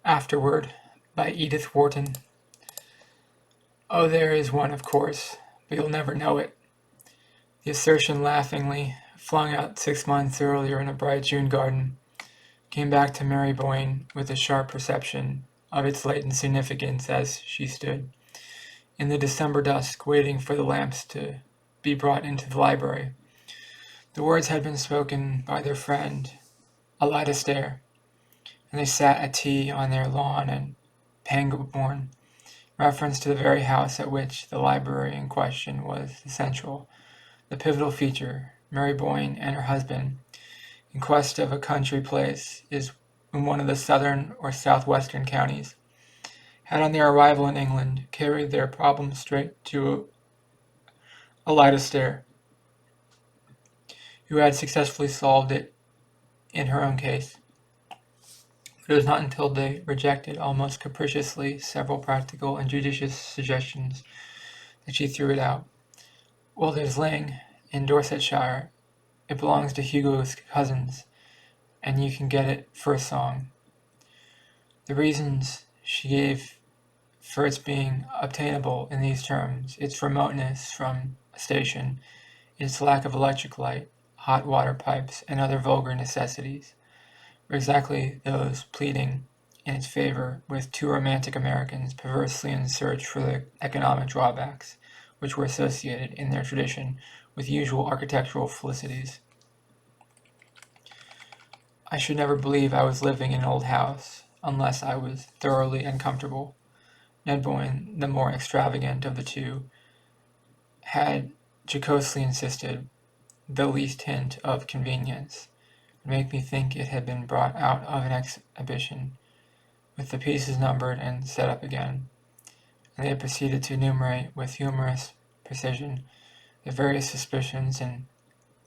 Afterward by Edith Wharton. Oh, there is one, of course, but you'll never know it. The assertion laughingly, flung out 6 months earlier in a bright June garden, came back to Mary Boyne with a sharp perception of its latent significance as she stood in the December dusk waiting for the lamps to be brought into the library. The words had been spoken by their friend, aloud, and they sat at tea on their lawn at Pangbourne, reference to the very house at which the library in question was the central, the pivotal feature. Mary Boyne and her husband, in quest of a country place is in one of the southern or southwestern counties, had on their arrival in England carried their problem straight to Aloud, who had successfully solved it in her own case. It was not until they rejected almost capriciously several practical and judicious suggestions that she threw it out. Well, there's Ling, in Dorsetshire. It belongs to Hugo's cousins, and you can get it for a song. The reasons she gave for its being obtainable in these terms, its remoteness from a station, its lack of electric light, hot water pipes, and other vulgar necessities, were exactly those pleading in its favor with two romantic Americans perversely in search for the economic drawbacks which were associated in their tradition with usual architectural felicities. I should never believe I was living in an old house unless I was thoroughly uncomfortable. Ned Boyne, the more extravagant of the two, had jocosely insisted the least hint of convenience would make me think it had been brought out of an exhibition, with the pieces numbered and set up again, and they had proceeded to enumerate with humorous precision the various suspicions and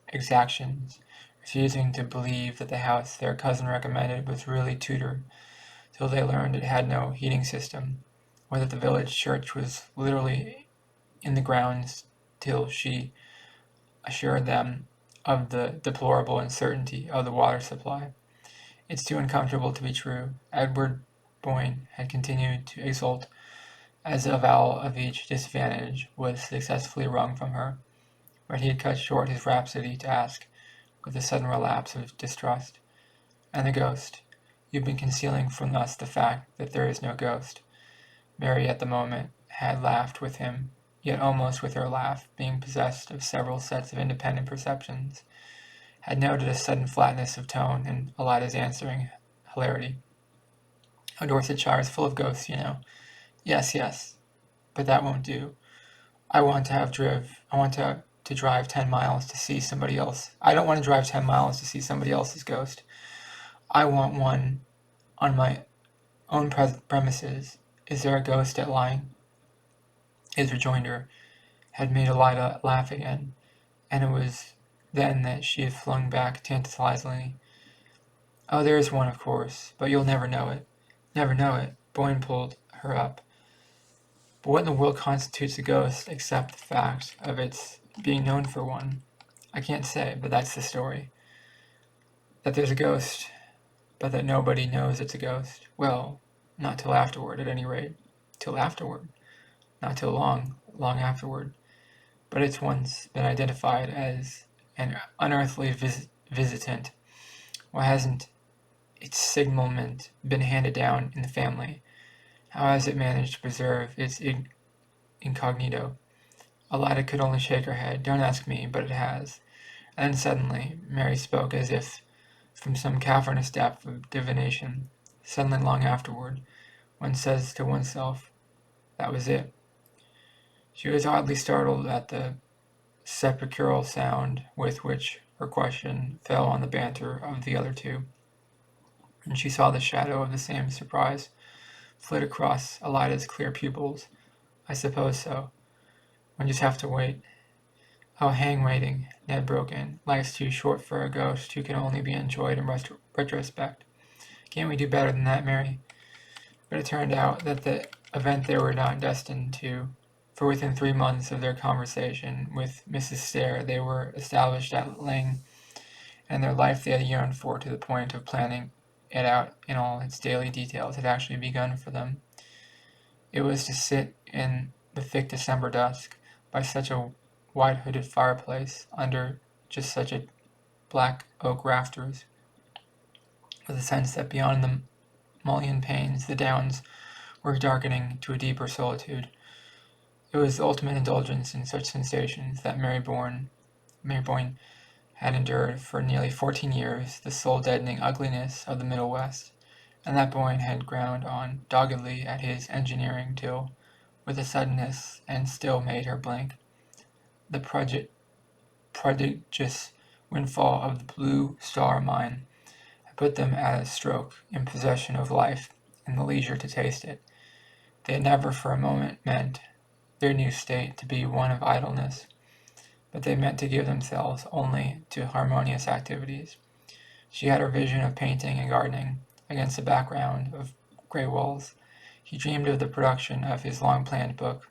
exactions, refusing to believe that the house their cousin recommended was really Tudor, till they learned it had no heating system, or that the village church was literally in the grounds, till she assured them of the deplorable uncertainty of the water supply. It's too uncomfortable to be true. Edward Boyne had continued to exult as the avowal of each disadvantage was successfully wrung from her, but he had cut short his rhapsody to ask, with a sudden relapse of distrust, "And the ghost? You've been concealing from us the fact that there is no ghost." Mary at the moment had laughed with him, yet almost with her laugh, being possessed of several sets of independent perceptions, had noted a sudden flatness of tone in Elida's answering hilarity. "Oh, Dorsetshire is full of ghosts, you know." Yes, but that won't do. I want to drive 10 miles to see somebody else. I don't want to drive 10 miles to see somebody else's ghost. I want one on my own premises. Is there a ghost at Lying?" His rejoinder had made Elida laugh again, and it was then that she had flung back tantalizingly, "Oh, there is one, of course, but you'll never know it." "Never know it?" Boyne pulled her up. "But what in the world constitutes a ghost except the fact of its being known for one?" "I can't say, but that's the story. That there's a ghost, but that nobody knows it's a ghost. Well, not till afterward, at any rate." "Till afterward?" "Not till long, long afterward. But it's once been identified as an unearthly visitant. Why hasn't its signalement been handed down in the family? How has it managed to preserve its incognito?" Elida could only shake her head. "Don't ask me, but it has." And then suddenly Mary spoke as if from some cavernous depth of divination. Suddenly, long afterward, one says to oneself, "That was it." She was oddly startled at the sepulchral sound with which her question fell on the banter of the other two, and she saw the shadow of the same surprise flit across Elida's clear pupils. "I suppose so. One just have to wait." "Oh, hang waiting," Ned broke in. "Life's too short for a ghost who can only be enjoyed in retrospect. Can't we do better than that, Mary?" But it turned out that the event they were not destined to, for within 3 months of their conversation with Mrs. Stair they were established at Ling, and their life they had yearned for to the point of planning it out in all its daily details had actually begun for them. It was to sit in the thick December dusk by such a wide-hooded fireplace under just such a black oak rafters, with a sense that beyond the mullioned panes the downs were darkening to a deeper solitude. It was the ultimate indulgence in such sensations that Mary Bourne had endured for nearly 14 years the soul-deadening ugliness of the Middle West, and that Boyne had ground on doggedly at his engineering till, with a suddenness, and still made her blink. The prodigious windfall of the Blue Star Mine had put them at a stroke in possession of life and the leisure to taste it. They had never for a moment meant their new state to be one of idleness, but they meant to give themselves only to harmonious activities. She had her vision of painting and gardening against a background of grey walls. He dreamed of the production of his long-planned book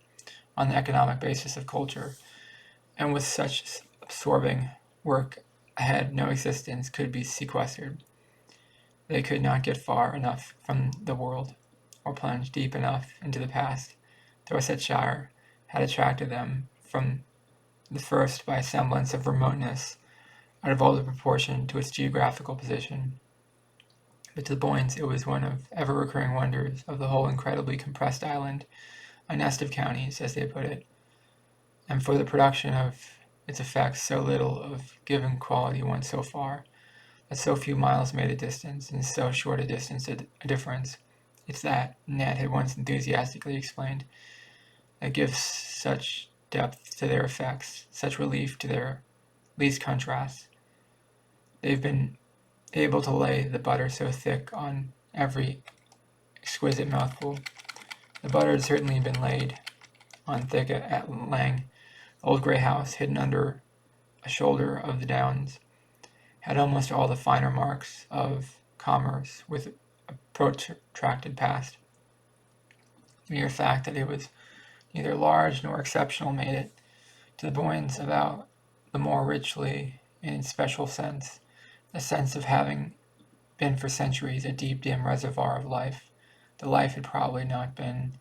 on the economic basis of culture, and with such absorbing work ahead, no existence could be sequestered. They could not get far enough from the world, or plunge deep enough into the past. Dorsetshire had attracted them from the first by a semblance of remoteness out of all the proportion to its geographical position. But to the Boynes it was one of ever-recurring wonders of the whole incredibly compressed island, a nest of counties, as they put it, and for the production of its effects so little of given quality went so far, that so few miles made a distance, and so short a distance a difference. It's that, Ned had once enthusiastically explained, that gives such depth to their effects, such relief to their least contrasts. They've been able to lay the butter so thick on every exquisite mouthful. The butter had certainly been laid on thick at Lang. The old grey house, hidden under a shoulder of the downs, had almost all the finer marks of commerce with a protracted past. The mere fact that it was neither large nor exceptional made it, to the Boynes, about the more richly, in its special sense, the sense of having been for centuries a deep, dim reservoir of life. The life had probably not been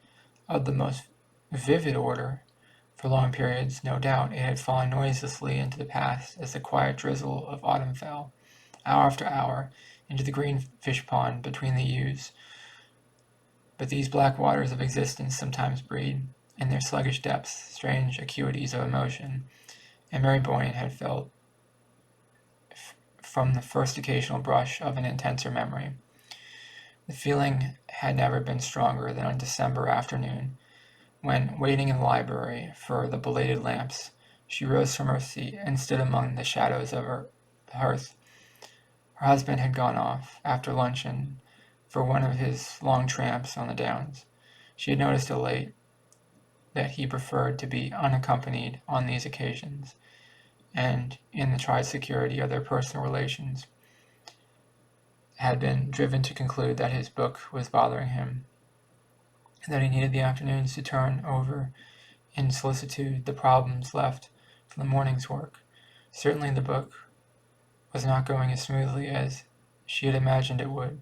of the most vivid order. For long periods, no doubt, it had fallen noiselessly into the past as the quiet drizzle of autumn fell, hour after hour, into the green fish pond between the yews. But these black waters of existence sometimes breed, in their sluggish depths, strange acuities of emotion, and Mary Boyne had felt from the first occasional brush of an intenser memory. The feeling had never been stronger than on December afternoon, when, waiting in the library for the belated lamps, she rose from her seat and stood among the shadows of the hearth. Her husband had gone off, after luncheon, for one of his long tramps on the downs. She had noticed of late that he preferred to be unaccompanied on these occasions, and, in the tried security of their personal relations, had been driven to conclude that his book was bothering him, and that he needed the afternoons to turn over in solicitude the problems left from the morning's work. Certainly the book was not going as smoothly as she had imagined it would,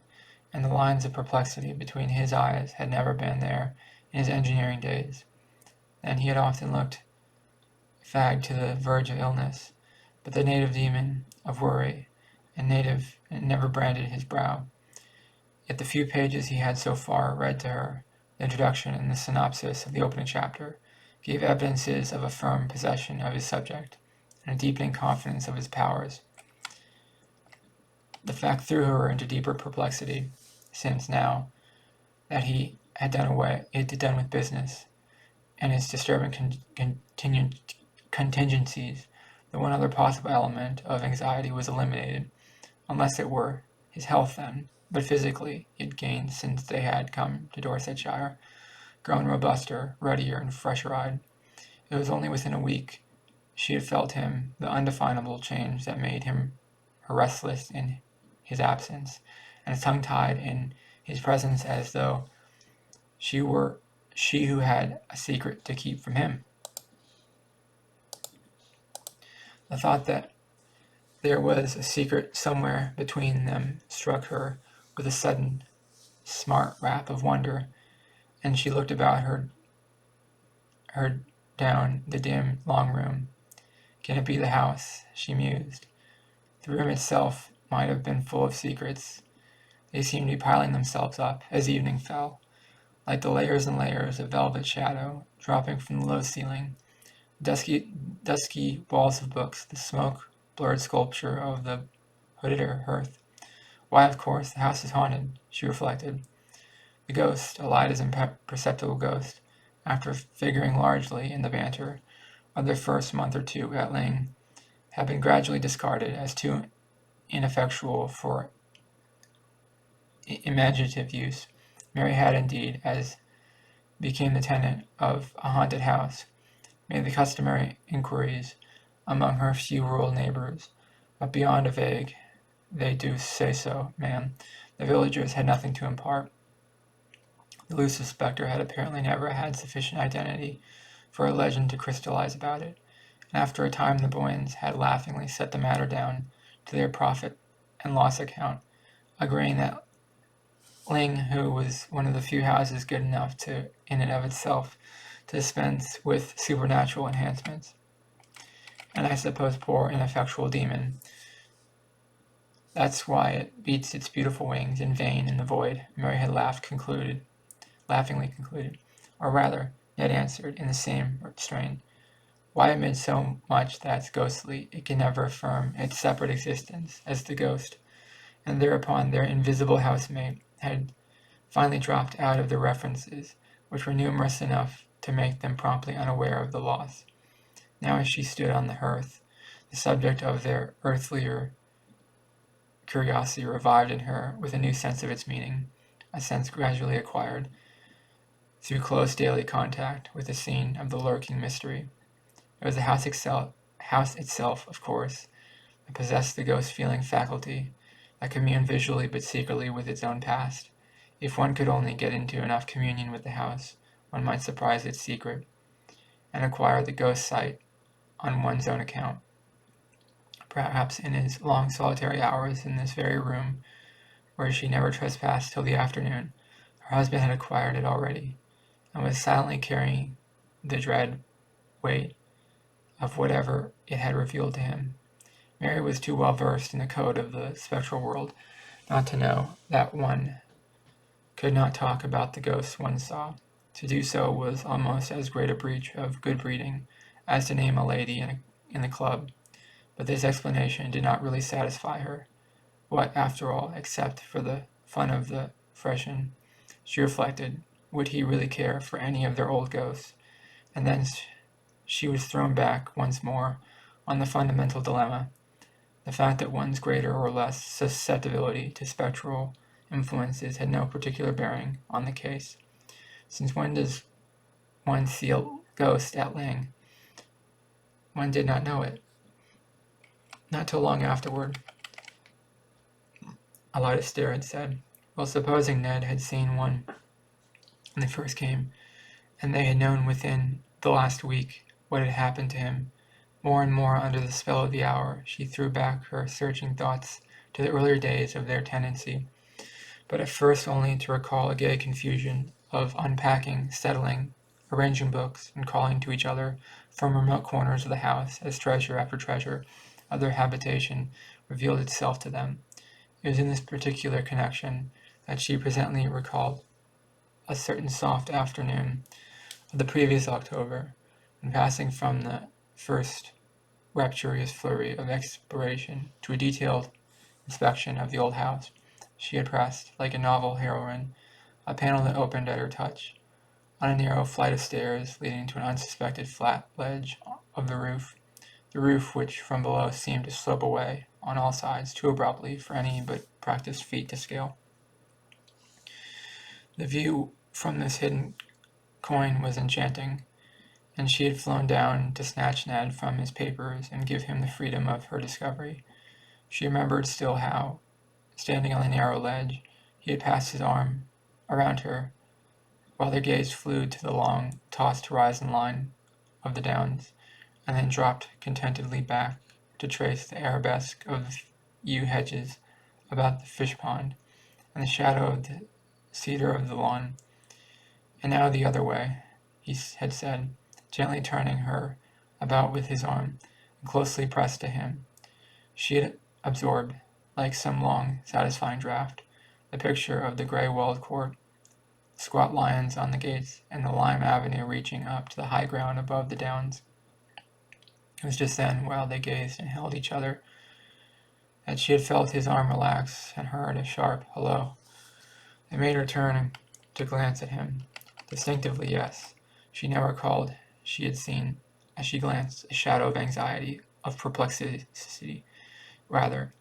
and the lines of perplexity between his eyes had never been there in his engineering days. Then he had often looked fagged to the verge of illness, but the native demon of worry and never branded his brow. Yet the few pages he had so far read to her, the introduction and the synopsis of the opening chapter, gave evidences of a firm possession of his subject, and a deepening confidence of his powers. The fact threw her into deeper perplexity, since now that he had done with business and its disturbing contingencies, the one other possible element of anxiety was eliminated, unless it were his health then. But physically he had gained since they had come to Dorsetshire, grown robuster, ruddier, and fresher-eyed. It was only within a week she had felt him the undefinable change that made him her restless in his absence, and tongue-tied in his presence, as though she were she who had a secret to keep from him. The thought that there was a secret somewhere between them struck her with a sudden smart rap of wonder, and she looked about her down the dim, long room. Can it be the house? She mused. The room itself might have been full of secrets. They seemed to be piling themselves up as evening fell, like the layers and layers of velvet shadow dropping from the low ceiling. Dusky walls of books, the smoke-blurred sculpture of the hooded hearth. Why, of course, the house is haunted, she reflected. The ghost, a light as imperceptible ghost, after figuring largely in the banter of their first month or two at Ling, had been gradually discarded as too ineffectual for imaginative use. Mary had indeed, as became the tenant of a haunted house, made the customary inquiries among her few rural neighbors, but beyond a vague, "They do say so, ma'am," the villagers had nothing to impart. The elusive spectre had apparently never had sufficient identity for a legend to crystallize about it, and after a time the Boyens had laughingly set the matter down to their profit and loss account, agreeing that Ling, who was one of the few houses good enough to, in and of itself, to dispense with supernatural enhancements. And I suppose poor ineffectual demon. That's why it beats its beautiful wings in vain in the void, Mary had laughingly concluded. Or rather, Ned answered in the same strain. Why amid so much that's ghostly, it can never affirm its separate existence as the ghost, and thereupon their invisible housemate had finally dropped out of the references, which were numerous enough to make them promptly unaware of the loss. Now as she stood on the hearth, the subject of their earthlier curiosity revived in her with a new sense of its meaning, a sense gradually acquired through close daily contact with the scene of the lurking mystery. It was the house itself, of course, that possessed the ghost-feeling faculty, that communed visually but secretly with its own past. If one could only get into enough communion with the house, one might surprise its secret, and acquire the ghost sight on one's own account. Perhaps in his long solitary hours in this very room, where she never trespassed till the afternoon, her husband had acquired it already, and was silently carrying the dread weight of whatever it had revealed to him. Mary was too well versed in the code of the spectral world not to know that one could not talk about the ghosts one saw. To do so was almost as great a breach of good breeding as to name a lady in the club, but this explanation did not really satisfy her. What, after all, except for the fun of the freshen, she reflected, would he really care for any of their old ghosts? And then she was thrown back once more on the fundamental dilemma, the fact that one's greater or less susceptibility to spectral influences had no particular bearing on the case. Since when does one see a ghost at Ling? One did not know it. Not till long afterward. Eliza Stair had said, well, supposing Ned had seen one when they first came, and they had known within the last week what had happened to him, more and more under the spell of the hour, she threw back her searching thoughts to the earlier days of their tenancy, but at first only to recall a gay confusion of unpacking, settling, arranging books, and calling to each other from remote corners of the house as treasure after treasure of their habitation revealed itself to them. It was in this particular connection that she presently recalled a certain soft afternoon of the previous October, when passing from the first rapturous flurry of exploration to a detailed inspection of the old house, she had pressed, like a novel heroine, a panel that opened at her touch, on a narrow flight of stairs leading to an unsuspected flat ledge of the roof which from below seemed to slope away on all sides too abruptly for any but practiced feet to scale. The view from this hidden coign was enchanting, and she had flown down to snatch Ned from his papers and give him the freedom of her discovery. She remembered still how, standing on the narrow ledge, he had passed his arm around her, while their gaze flew to the long, tossed horizon line of the downs, and then dropped contentedly back to trace the arabesque of the yew hedges about the fish pond, in the shadow of the cedar of the lawn. And now the other way, he had said, gently turning her about with his arm, and closely pressed to him. She had absorbed, like some long, satisfying draught, the picture of the grey-walled court, squat lions on the gates, and the lime avenue reaching up to the high ground above the downs. It was just then, while they gazed and held each other, that she had felt his arm relax and heard a sharp hello. It made her turn to glance at him. Distinctively, yes. She now recalled she had seen, as she glanced, a shadow of anxiety, of perplexity, rather,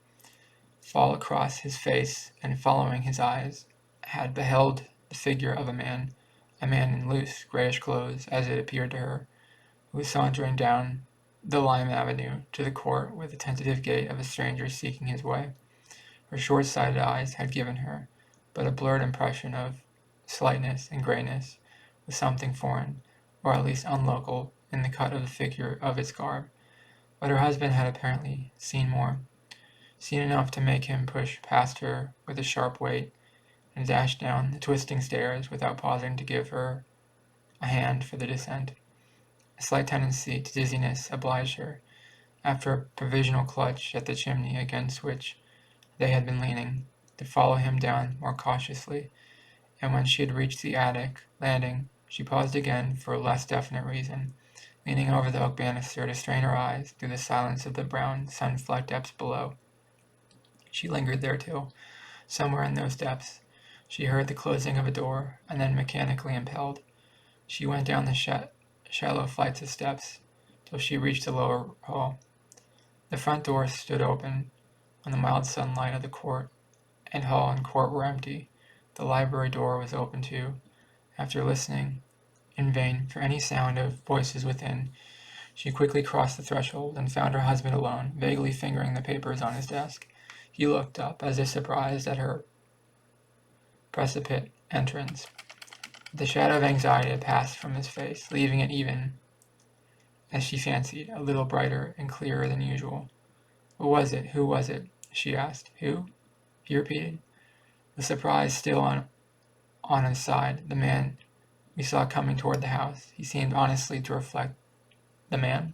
fall across his face, and following his eyes, had beheld the figure of a man in loose, grayish clothes, as it appeared to her, who was sauntering down the lime avenue to the court with the tentative gait of a stranger seeking his way. Her short-sighted eyes had given her but a blurred impression of slightness and grayness, with something foreign, or at least unlocal, in the cut of the figure of its garb. But her husband had apparently seen more, seen enough to make him push past her with a sharp weight, and dash down the twisting stairs without pausing to give her a hand for the descent. A slight tendency to dizziness obliged her, after a provisional clutch at the chimney against which they had been leaning, to follow him down more cautiously, and when she had reached the attic landing, she paused again for a less definite reason, leaning over the oak banister to strain her eyes through the silence of the brown, sun-flecked depths below. She lingered there till, somewhere in those depths, she heard the closing of a door, and then, mechanically impelled, she went down the shallow flights of steps till she reached the lower hall. The front door stood open on the mild sunlight of the court, and hall and court were empty. The library door was open too. After listening in vain for any sound of voices within, she quickly crossed the threshold and found her husband alone, vaguely fingering the papers on his desk. He looked up as if surprised at her precipitate entrance. The shadow of anxiety had passed from his face, leaving it even, as she fancied, a little brighter and clearer than usual. What was it? Who was it? She asked. Who? He repeated, the surprise still on his side. The man we saw coming toward the house. He seemed honestly to reflect the man.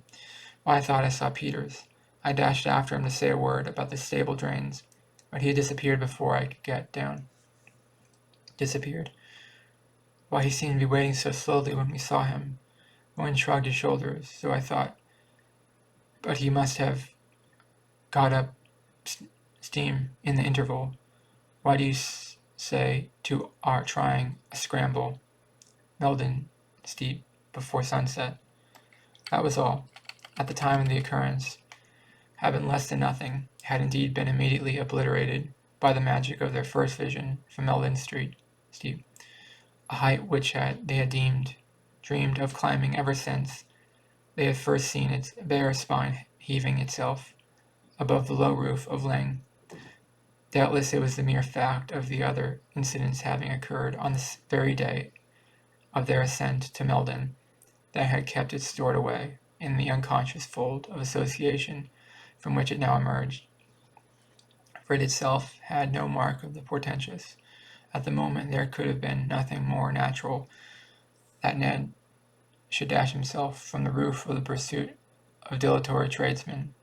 Why, I thought I saw Peters. I dashed after him to say a word about the stable drains, but he had disappeared before I could get down. Disappeared? Why, he seemed to be waiting so slowly when we saw him. Owen shrugged his shoulders, so I thought, but he must have got up steam in the interval. Why do you say to our trying a scramble, Meldon steep, before sunset? That was all. At the time of the occurrence, had been less than nothing, had indeed been immediately obliterated by the magic of their first vision from Meldon Street steep, a height which they had dreamed of climbing ever since they had first seen its bare spine heaving itself above the low roof of Lang. Doubtless it was the mere fact of the other incidents having occurred on this very day of their ascent to Meldon that had kept it stored away in the unconscious fold of association from which it now emerged, for it itself had no mark of the portentous. At the moment there could have been nothing more natural that Ned should dash himself from the roof of the pursuit of dilatory tradesmen.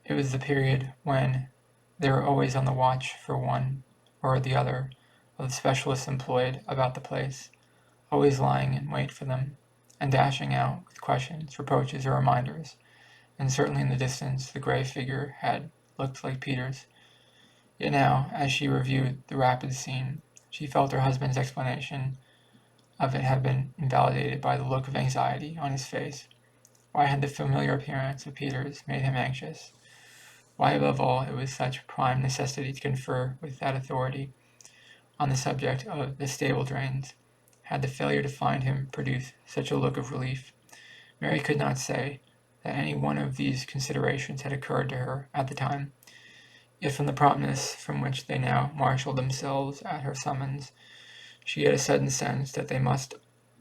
It was the period when they were always on the watch for one or the other of the specialists employed about the place, always lying in wait for them, and dashing out with questions, reproaches, or reminders, and certainly in the distance the grey figure had looked like Peters. Yet now, as she reviewed the rapid scene, she felt her husband's explanation of it had been invalidated by the look of anxiety on his face. Why had the familiar appearance of Peters made him anxious? Why, above all, it was such prime necessity to confer with that authority on the subject of the stable drains, had the failure to find him produce such a look of relief. Mary could not say that any one of these considerations had occurred to her at the time, yet from the promptness from which they now marshalled themselves at her summons, she had a sudden sense that they must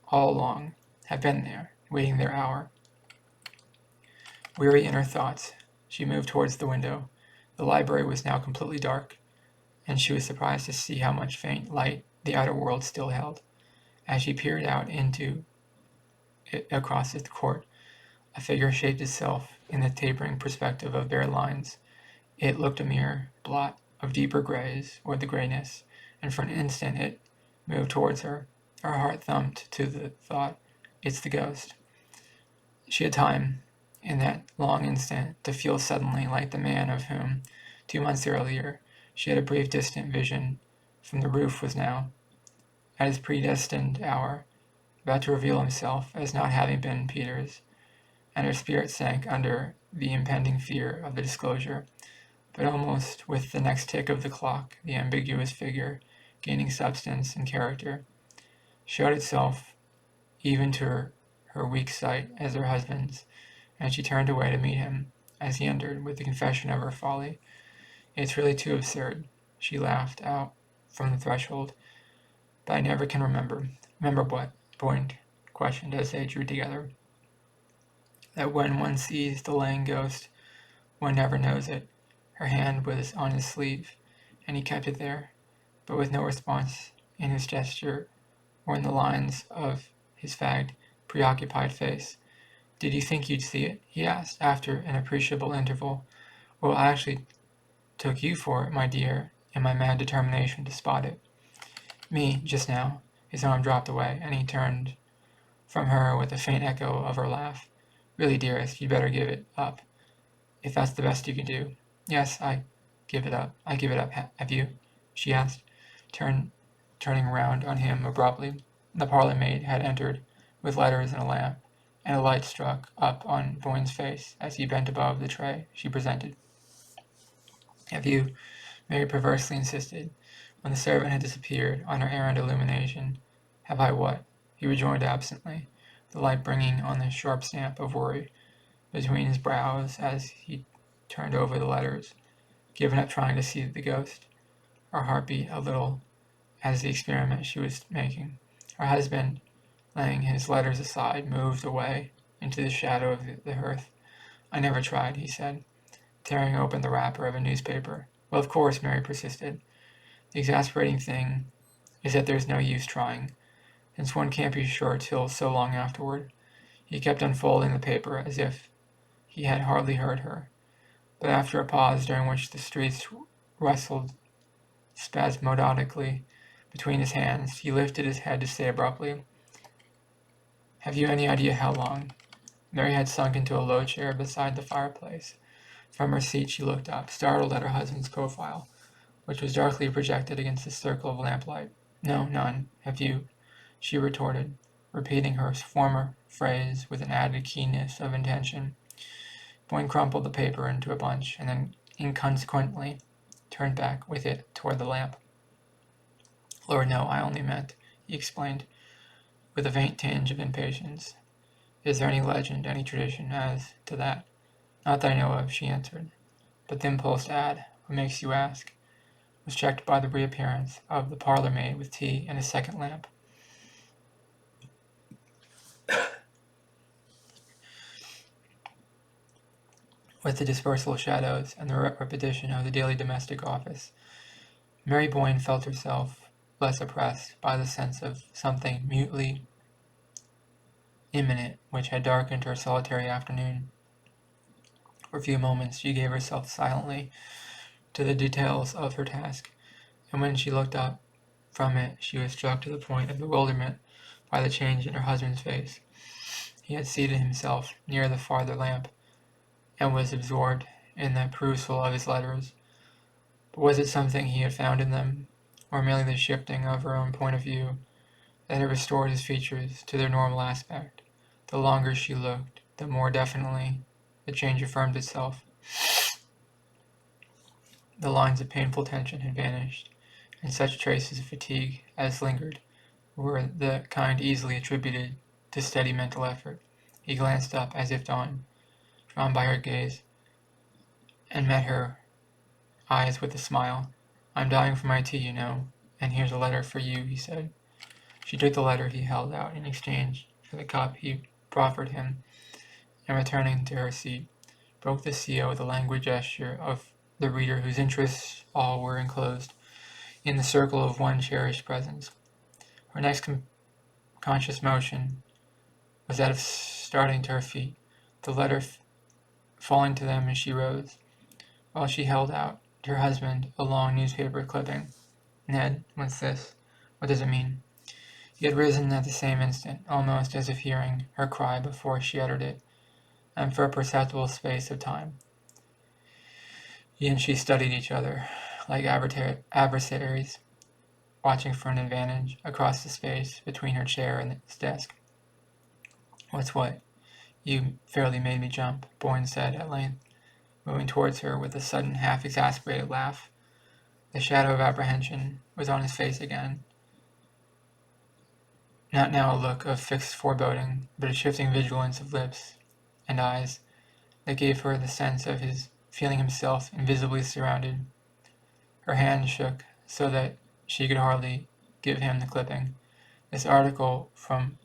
all along have been there, waiting their hour. Weary in her thoughts, she moved towards the window. The library was now completely dark. and she was surprised to see how much faint light the outer world still held. As she peered out into it across the court, a figure shaped itself in the tapering perspective of bare lines. It looked a mere blot of deeper grays or the grayness, and for an instant it moved towards her. Her heart thumped to the thought, "It's the ghost." She had time, in that long instant, to feel suddenly like the man of whom, 2 months earlier, she had a brief distant vision from the roof was now, at his predestined hour, about to reveal himself as not having been Peter's, and her spirit sank under the impending fear of the disclosure. But almost with the next tick of the clock, the ambiguous figure, gaining substance and character, showed itself even to her weak sight as her husband's, and she turned away to meet him as he entered with the confession of her folly. "It's really too absurd," she laughed out from the threshold. "But I never can remember." "Remember what?" Boyd questioned as they drew together. "That when one sees the laying ghost, one never knows it." Her hand was on his sleeve, and he kept it there, but with no response in his gesture or in the lines of his fagged, preoccupied face. "Did you think you'd see it?" he asked, after an appreciable interval. "Well, I actually took you for it, my dear, in my mad determination to spot it." "Me, just now." His arm dropped away, and he turned from her with a faint echo of her laugh. "Really, dearest, you'd better give it up, if that's the best you can do." "Yes, I give it up. Have you?" she asked, turning round on him abruptly. The parlour maid had entered with letters and a lamp, and a light struck up on Boyne's face as he bent above the tray she presented. "Have you?" Mary perversely insisted, when the servant had disappeared on her errand illumination. "Have I what?" he rejoined absently, the light bringing on the sharp stamp of worry between his brows as he turned over the letters. "Given up trying to see the ghost." Her heart beat a little as the experiment she was making. Her husband, laying his letters aside, moved away into the shadow of the hearth. "I never tried," he said, tearing open the wrapper of a newspaper. "Well, of course," Mary persisted. "The exasperating thing is that there's no use trying, since one can't be sure till so long afterward." He kept unfolding the paper as if he had hardly heard her, but after a pause during which the streets rustled spasmodically between his hands, he lifted his head to say abruptly, "Have you any idea how long?" Mary had sunk into a low chair beside the fireplace. From her seat she looked up, startled at her husband's profile, which was darkly projected against the circle of lamplight. "No, none. Have you?" she retorted, repeating her former phrase with an added keenness of intention. Boyne crumpled the paper into a bunch, and then inconsequently turned back with it toward the lamp. "Lord, no, I only meant," he explained, with a faint tinge of impatience. "Is there any legend, any tradition as to that?" "Not that I know of," she answered, but the impulse to add, "What makes you ask?" was checked by the reappearance of the parlour maid with tea and a second lamp. With the dispersal of shadows and the repetition of the daily domestic office, Mary Boyne felt herself less oppressed by the sense of something mutely imminent which had darkened her solitary afternoon. For a few moments she gave herself silently to the details of her task, and when she looked up from it she was struck to the point of bewilderment by the change in her husband's face. He had seated himself near the farther lamp, and was absorbed in the perusal of his letters. But was it something he had found in them, or merely the shifting of her own point of view, that had restored his features to their normal aspect? The longer she looked, the more definitely the change affirmed itself. The lines of painful tension had vanished, and such traces of fatigue as lingered were the kind easily attributed to steady mental effort. He glanced up as if drawn by her gaze, and met her eyes with a smile. "I'm dying for my tea, you know, and here's a letter for you," he said. She took the letter he held out in exchange for the cup he proffered him, and returning to her seat, broke the seal with a languid gesture of the reader whose interests all were enclosed. in the circle of one cherished presence. Her next conscious motion was that of starting to her feet, the letter falling to them as she rose, while she held out to her husband a long newspaper clipping. "Ned, what's this? What does it mean?" He had risen at the same instant, almost as if hearing her cry before she uttered it, and for a perceptible space of time he and she studied each other, like adversaries, watching for an advantage across the space between her chair and his desk. "What's what? You fairly made me jump," Boyne said at length, moving towards her with a sudden half-exasperated laugh. The shadow of apprehension was on his face again, not now a look of fixed foreboding, but a shifting vigilance of lips and eyes that gave her the sense of his feeling himself invisibly surrounded. Her hand shook so that she could hardly give him the clipping. "This article from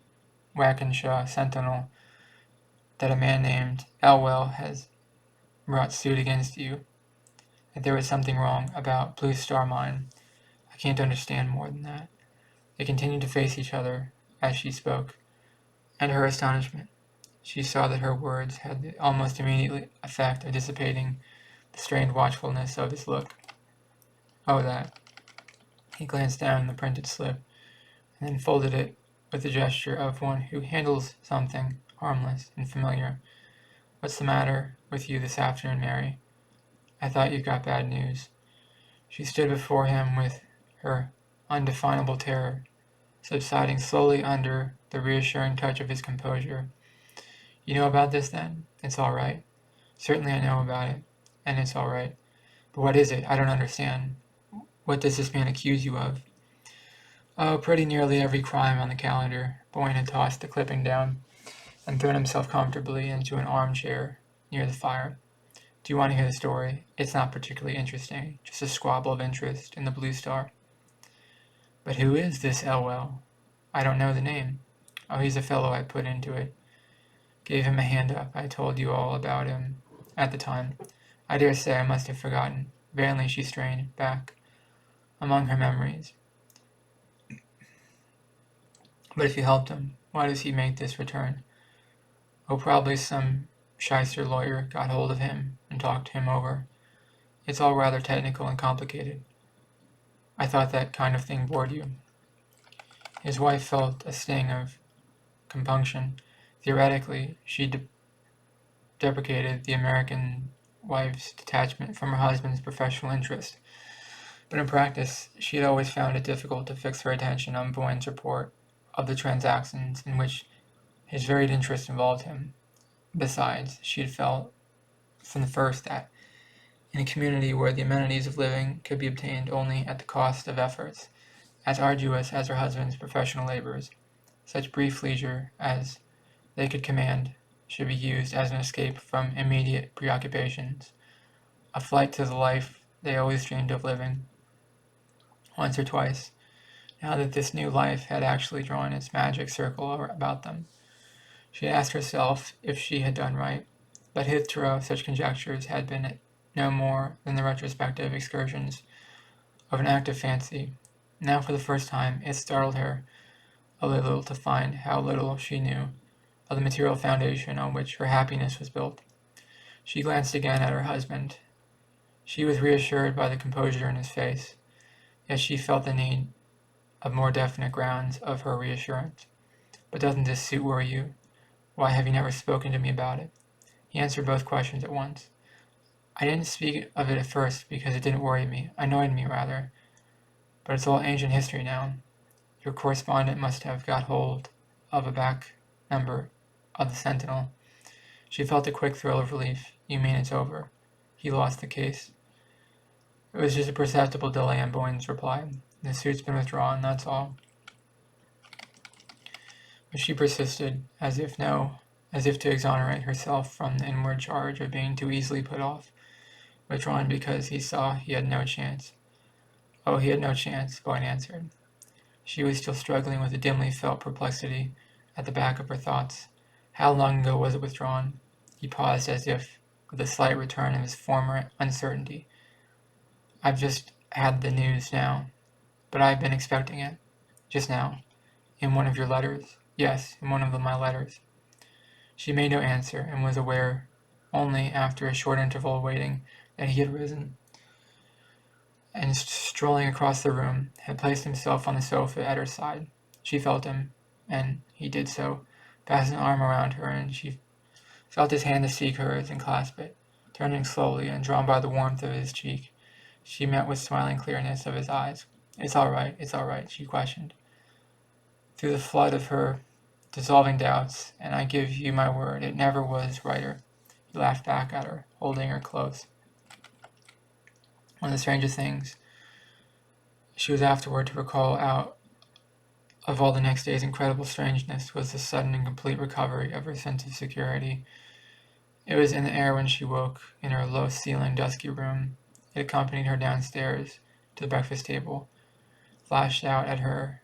Waukesha Sentinel that a man named Elwell has brought suit against you, that there was something wrong about Blue Star Mine. I can't understand more than that." They continued to face each other as she spoke, and her astonishment, she saw that her words had the almost immediate effect of dissipating the strained watchfulness of his look. "Oh, that." He glanced down the printed slip, and then folded it with the gesture of one who handles something harmless and familiar. "What's the matter with you this afternoon, Mary? I thought you'd got bad news." She stood before him with her undefinable terror subsiding slowly under the reassuring touch of his composure. "You know about this, then? It's all right." "Certainly I know about it, and it's all right. But what is it? I don't understand. What does this man accuse you of?" "Oh, pretty nearly every crime on the calendar." Boyne had tossed the clipping down and thrown himself comfortably into an armchair near the fire. "Do you want to hear the story? It's not particularly interesting, just a squabble of interest in the Blue Star." "But who is this Elwell?" "I don't know the name." "Oh, he's a fellow I put into it. Gave him a hand up. I told you all about him at the time. I dare say I must have forgotten." Vainly she strained back among her memories. "But if you helped him, why does he make this return?" "Oh, probably some shyster lawyer got hold of him and talked him over. It's all rather technical and complicated. I thought that kind of thing bored you." His wife felt a sting of compunction. Theoretically, she deprecated the American wife's detachment from her husband's professional interest, but in practice, she had always found it difficult to fix her attention on Boyne's report of the transactions in which his varied interests involved him. Besides, she had felt from the first that, in a community where the amenities of living could be obtained only at the cost of efforts as arduous as her husband's professional labors, such brief leisure as they could command should be used as an escape from immediate preoccupations, a flight to the life they always dreamed of living. Once or twice, now that this new life had actually drawn its magic circle about them, she asked herself if she had done right, but hitherto such conjectures had been no more than the retrospective excursions of an active fancy. Now for the first time it startled her a little to find how little she knew of the material foundation on which her happiness was built. She glanced again at her husband. She was reassured by the composure in his face, yet she felt the need of more definite grounds of her reassurance. "But doesn't this suit worry you? Why have you never spoken to me about it?" He answered both questions at once. "I didn't speak of it at first because it didn't worry me, annoyed me rather, but it's all ancient history now. Your correspondent must have got hold of a back number of the Sentinel." She felt a quick thrill of relief. "You mean it's over? He lost the case?" It was just a perceptible delay in Boyne's reply. "The suit's been withdrawn, that's all." But she persisted, as if to exonerate herself from the inward charge of being too easily put off. "Withdrawn because he saw he had no chance." "Oh, he had no chance," Boyne answered. She was still struggling with a dimly felt perplexity at the back of her thoughts. How long ago was it withdrawn? He paused as if with a slight return of his former uncertainty. "I've just had the news now." But I have been expecting it. Just now. In one of your letters. Yes, in one of my letters. She made no answer, and was aware only after a short interval of waiting that he had risen, and strolling across the room, had placed himself on the sofa at her side. She felt him, and he did so, passed an arm around her, and she felt his hand to seek hers and clasp it. Turning slowly, and drawn by the warmth of his cheek, she met with smiling clearness of his eyes. It's all right, she questioned. Through the flood of her dissolving doubts, and I give you my word, it never was righter. He laughed back at her, holding her close. One of the strangest things she was afterward to recall out of all the next day's incredible strangeness was the sudden and complete recovery of her sense of security. It was in the air when she woke, in her low-ceilinged, dusky room. It accompanied her downstairs to the breakfast table, flashed out at her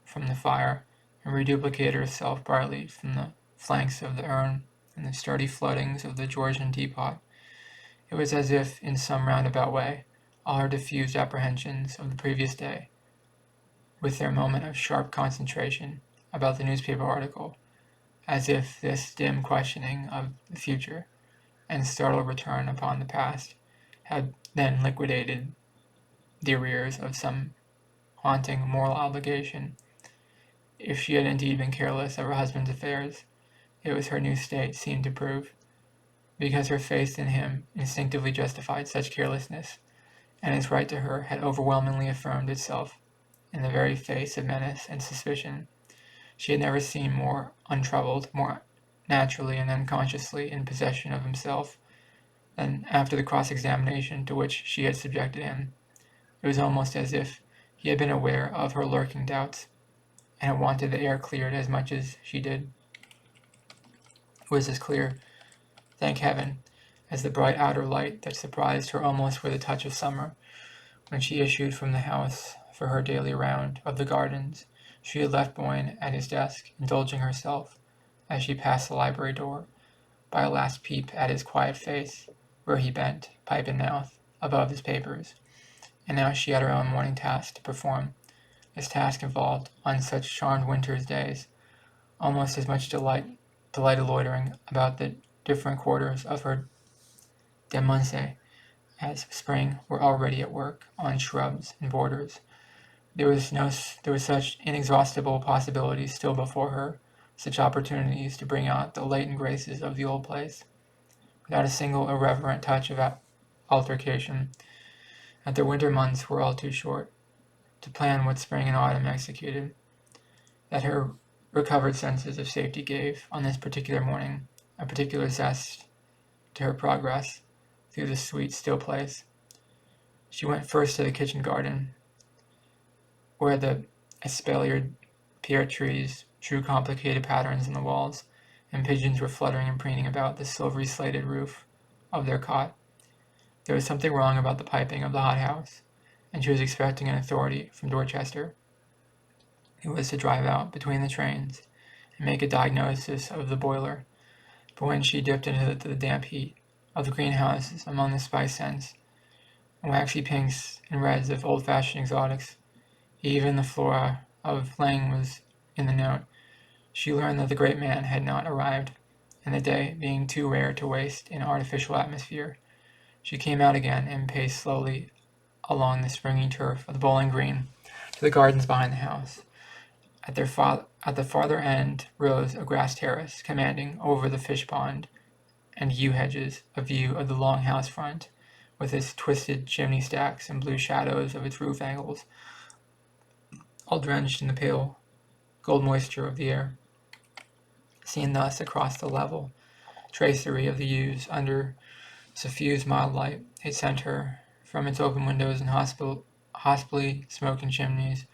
from the fire, and reduplicated herself brightly from the flanks of the urn and the sturdy floodings of the Georgian teapot. It was as if, in some roundabout way, all her diffused apprehensions of the previous day, with their moment of sharp concentration about the newspaper article, as if this dim questioning of the future and startled return upon the past had then liquidated the arrears of some haunting moral obligation. If she had indeed been careless of her husband's affairs, it was her new state seemed to prove, because her faith in him instinctively justified such carelessness, and his right to her had overwhelmingly affirmed itself in the very face of menace and suspicion. She had never seemed more untroubled, more naturally and unconsciously in possession of himself, than after the cross-examination to which she had subjected him. It was almost as if he had been aware of her lurking doubts, and had wanted the air cleared as much as she did. It was as clear, thank heaven, as the bright outer light that surprised her almost with a touch of summer, when she issued from the house for her daily round of the gardens. She had left Boyne at his desk, indulging herself, as she passed the library door, by a last peep at his quiet face, where he bent, pipe in mouth, above his papers. And now she had her own morning task to perform. This task involved, on such charmed winter's days, almost as much delighted loitering about the different quarters of her demesne as spring were already at work on shrubs and borders. There was such inexhaustible possibilities still before her, such opportunities to bring out the latent graces of the old place, without a single irreverent touch of altercation, that the winter months were all too short to plan what spring and autumn executed, that her recovered senses of safety gave, on this particular morning, a particular zest to her progress through the sweet, still place. She went first to the kitchen garden, where the espaliered pear trees drew complicated patterns in the walls, and pigeons were fluttering and preening about the silvery slated roof of their cot. There was something wrong about the piping of the hothouse, and she was expecting an authority from Dorchester, who was to drive out between the trains and make a diagnosis of the boiler. But when she dipped into the damp heat of the greenhouses among the spice scents and waxy pinks and reds of old-fashioned exotics, even the flora of Lang was in the note, she learned that the great man had not arrived, and the day being too rare to waste in artificial atmosphere, she came out again and paced slowly along the springy turf of the bowling green to the gardens behind the house. At the farther end rose a grass terrace, commanding over the fish pond and yew hedges a view of the long house front, with its twisted chimney stacks and blue shadows of its roof angles, all drenched in the pale gold moisture of the air. Seen thus across the level tracery of the yews under suffused mild light, it sent her, from its open windows and hospitally smoking chimneys,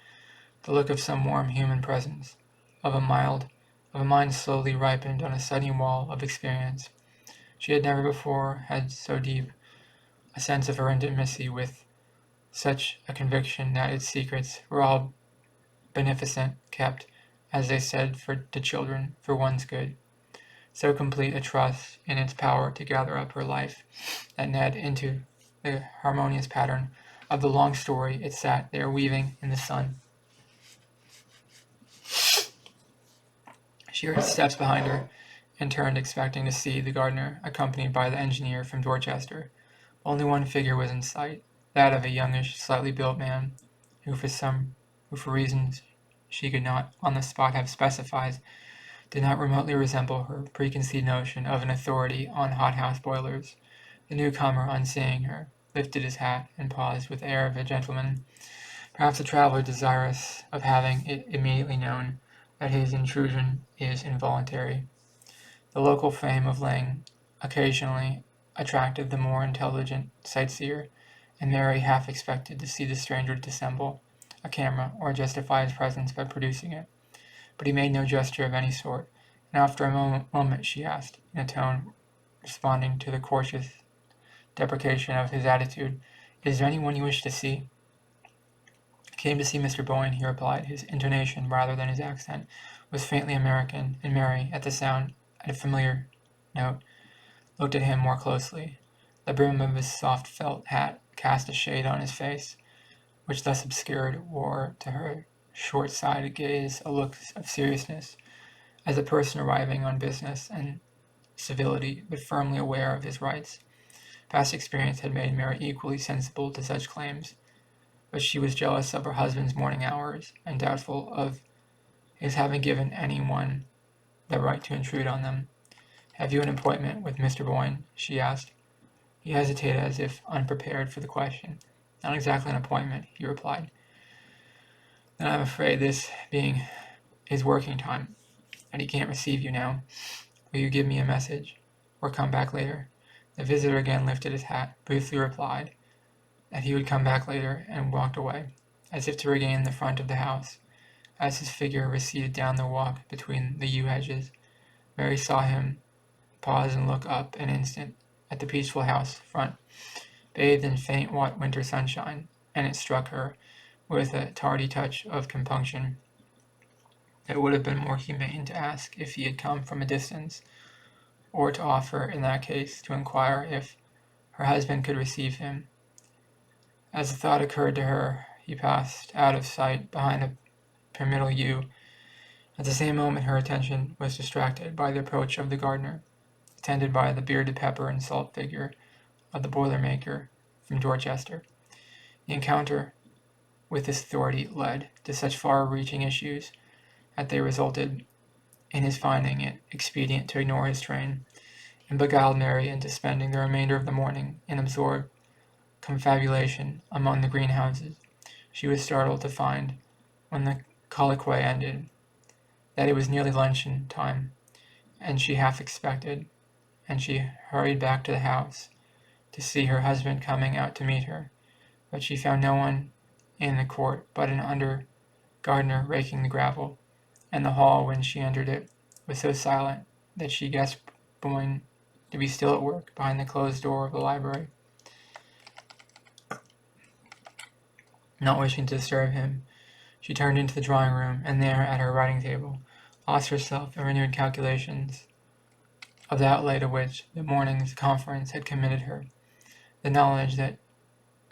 the look of some warm human presence, of a mind slowly ripened on a sunny wall of experience. She had never before had so deep a sense of her intimacy with, such a conviction that its secrets were all beneficent, kept, as they said, for the children, for one's good. So complete a trust in its power to gather up her life that Ned into the harmonious pattern of the long story it sat there weaving in the sun. She heard steps behind her and turned, expecting to see the gardener, accompanied by the engineer from Dorchester. Only one figure was in sight, that of a youngish, slightly built man, who for reasons she could not on the spot have specified, did not remotely resemble her preconceived notion of an authority on hothouse boilers. The newcomer, on seeing her, lifted his hat and paused with the air of a gentleman, perhaps a traveler desirous of having it immediately known that his intrusion is involuntary. The local fame of Lang occasionally attracted the more intelligent sightseer, and Mary half expected to see the stranger dissemble a camera or justify his presence by producing it. But he made no gesture of any sort, and after a moment she asked, in a tone responding to the cautious deprecation of his attitude, "Is there anyone you wish to see?" "I came to see Mr. Boyne," he replied. His intonation, rather than his accent, was faintly American, and Mary, at the sound, at a familiar note, looked at him more closely. The brim of his soft felt hat cast a shade on his face, which thus obscured wore to her short-sighted gaze a look of seriousness, as a person arriving on business and civility, but firmly aware of his rights. Past experience had made Mary equally sensible to such claims, but she was jealous of her husband's morning hours, and doubtful of his having given any one the right to intrude on them. "Have you an appointment with Mr. Boyne?" she asked. He hesitated as if unprepared for the question. "Not exactly an appointment," he replied. "Then I'm afraid, this being his working time, and he can't receive you now. Will you give me a message, or come back later?" The visitor again lifted his hat, briefly replied that he would come back later, and walked away, as if to regain the front of the house. As his figure receded down the walk between the yew hedges, Mary saw him pause and look up an instant at the peaceful house front, bathed in faint winter sunshine, and it struck her, with a tardy touch of compunction, that it would have been more humane to ask if he had come from a distance, or to offer, in that case, to inquire if her husband could receive him. As the thought occurred to her, he passed out of sight behind a pyramidal yew. At the same moment her attention was distracted by the approach of the gardener, attended by the bearded pepper and salt figure of the boiler-maker from Dorchester. The encounter with this authority led to such far-reaching issues that they resulted in his finding it expedient to ignore his train, and beguiled Mary into spending the remainder of the morning in absorbed confabulation among the greenhouses. She was startled to find, when the colloquy ended, that it was nearly luncheon time, and she half expected, and she hurried back to the house, to see her husband coming out to meet her, but she found no one in the court but an under gardener raking the gravel, and the hall, when she entered it, was so silent that she guessed Boyne to be still at work behind the closed door of the library. Not wishing to disturb him, she turned into the drawing-room, and there, at her writing-table, lost herself in renewed calculations of the outlay to which the morning's conference had committed her. The knowledge that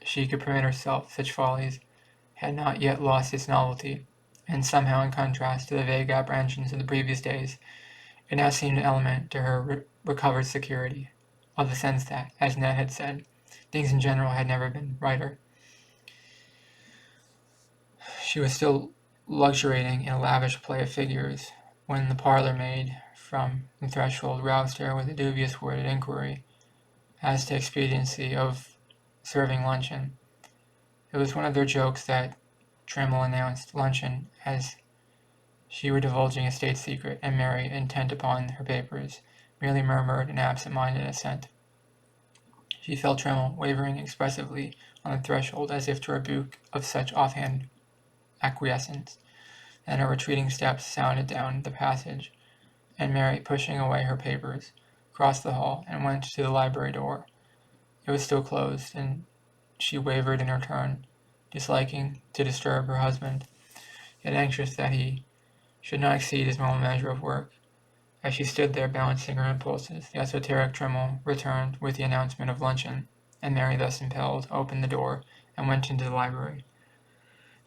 she could permit herself such follies had not yet lost its novelty, and somehow, in contrast to the vague apprehensions of the previous days, it now seemed an element to her recovered security, of the sense that, as Ned had said, things in general had never been brighter. She was still luxuriating in a lavish play of figures, when the parlour-maid from the threshold roused her with a dubious worded inquiry as to expediency of serving luncheon. It was one of their jokes that Trammell announced luncheon as she were divulging a state secret, and Mary, intent upon her papers, merely murmured an absent-minded assent. She felt Trammell wavering expressively on the threshold, as if to rebuke of such offhand acquiescence. Then her retreating steps sounded down the passage, and Mary, pushing away her papers, crossed the hall and went to the library door. It was still closed, and she wavered in her turn, disliking to disturb her husband, yet anxious that he should not exceed his normal measure of work. As she stood there balancing her impulses, the esoteric Trammell returned with the announcement of luncheon, and Mary, thus impelled, opened the door and went into the library.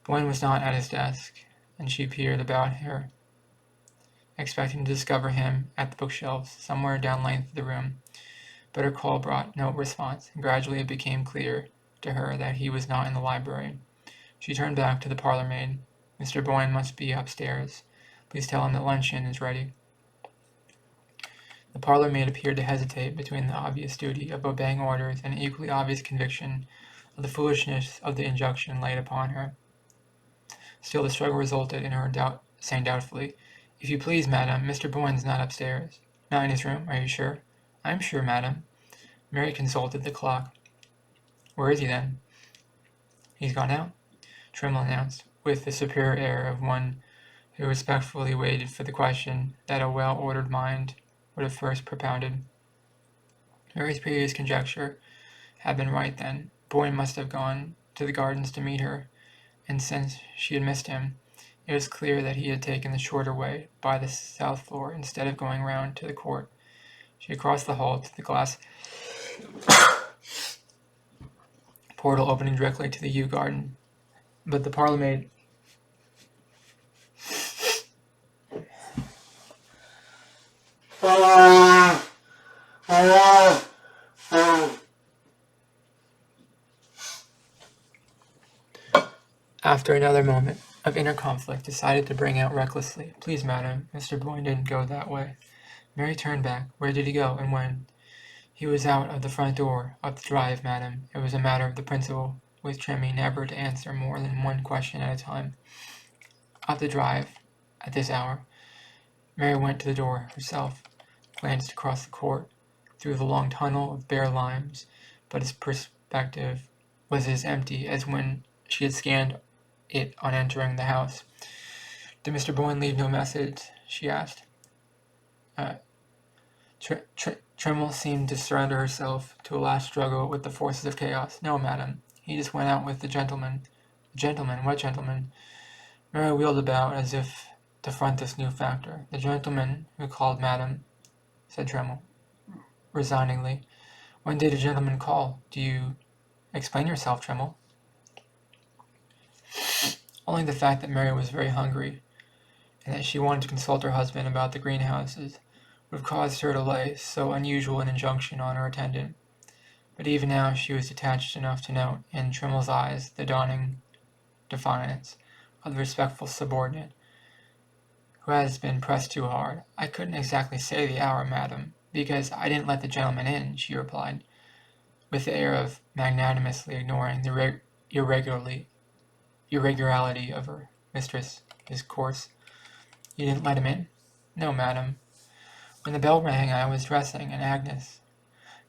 Boyne was not at his desk, and she peered about her, expecting to discover him at the bookshelves somewhere down length of the room. But her call brought no response, and gradually it became clear to her that he was not in the library. She turned back to the parlor maid. "Mr. Boyne must be upstairs. Please tell him that luncheon is ready." The parlor maid appeared to hesitate between the obvious duty of obeying orders and an equally obvious conviction of the foolishness of the injunction laid upon her. Still, the struggle resulted in her saying doubtfully, "If you please, madam, Mr. Boyne's not upstairs." "Not in his room? Are you sure?" "I am sure, madam." Mary consulted the clock. "Where is he, then?" "He's gone out," Trimble announced, with the superior air of one who respectfully waited for the question that a well-ordered mind would have first propounded. Mary's previous conjecture had been right, then. Boyne must have gone to the gardens to meet her, and since she had missed him, it was clear that he had taken the shorter way by the south floor instead of going round to the court. She had crossed the hall to the glass portal opening directly to the yew garden, but the parlor maid after another moment of inner conflict, decided to bring out recklessly, "Please, madam, Mr. Boyne didn't go that way." Mary turned back. "Where did he go, and when?" "He was out of the front door, up the drive, madam." It was a matter of the principle with Trimmy never to answer more than one question at a time. "Up the drive, at this hour." Mary went to the door herself, glanced across the court, through the long tunnel of bare limes, but its perspective was as empty as when she had scanned it on entering the house. "Did Mr. Boyne leave no message?" she asked. Trimble seemed to surrender herself to a last struggle with the forces of chaos. "No, madam. He just went out with the gentleman." "The gentleman? What gentleman?" Mary wheeled about as if to front this new factor. "The gentleman who called, madam," said Trimble, resigningly. "When did a gentleman call? Do you explain yourself, Trimble?" Only the fact that Mary was very hungry, and that she wanted to consult her husband about the greenhouses, would have caused her to lay so unusual an injunction on her attendant. But even now she was detached enough to note in Trimble's eyes the dawning defiance of the respectful subordinate who has been pressed too hard. "I couldn't exactly say the hour, madam, because I didn't let the gentleman in," she replied, with the air of magnanimously ignoring the irregularity of her mistress's course. "You didn't let him in?" "No, madam. When the bell rang I was dressing, and Agnes—"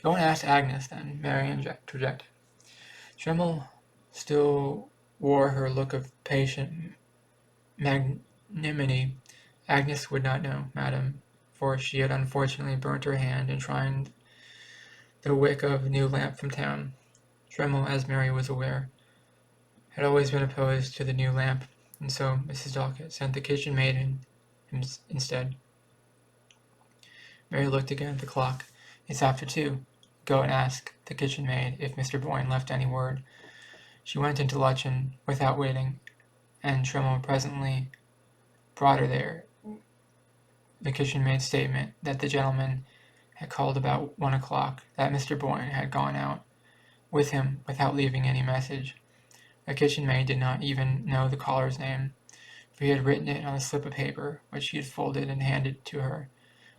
"Go and ask Agnes, then," Mary interjected. Trimble still wore her look of patient magnanimity. "Agnes would not know, madam, for she had unfortunately burnt her hand in trying the wick of a new lamp from town." Trimble, as Mary was aware, had always been opposed to the new lamp, and so Mrs. Dockett sent the kitchen maid in instead. Mary looked again at the clock. "It's after 2. Go and ask the kitchen maid if Mr. Boyne left any word." She went into luncheon without waiting, and Trimble presently brought her there the kitchen maid's statement that the gentleman had called about 1 o'clock, that Mr. Boyne had gone out with him without leaving any message. The kitchen maid did not even know the caller's name, for he had written it on a slip of paper, which he had folded and handed to her,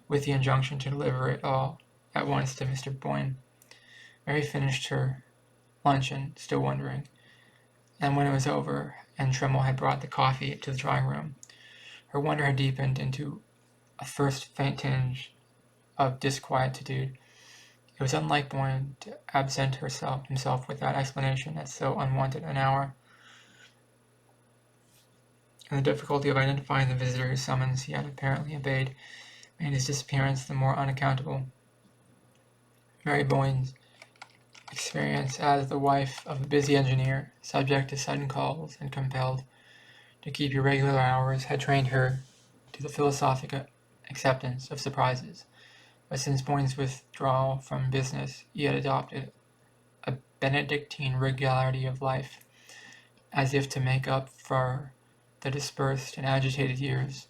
with the injunction to deliver it all at once to Mr. Boyne. Mary finished her luncheon, still wondering, and when it was over, and Trimble had brought the coffee to the drawing-room, her wonder had deepened into a first faint tinge of disquietude. It was unlike Boyne to absent himself without explanation at so unwonted an hour, and the difficulty of identifying the visitor whose summons he had apparently obeyed made his disappearance the more unaccountable. Mary Boyne's experience as the wife of a busy engineer, subject to sudden calls and compelled to keep irregular hours, had trained her to the philosophic acceptance of surprises, but since Boyne's withdrawal from business he had adopted a Benedictine regularity of life, as if to make up for the dispersed and agitated years,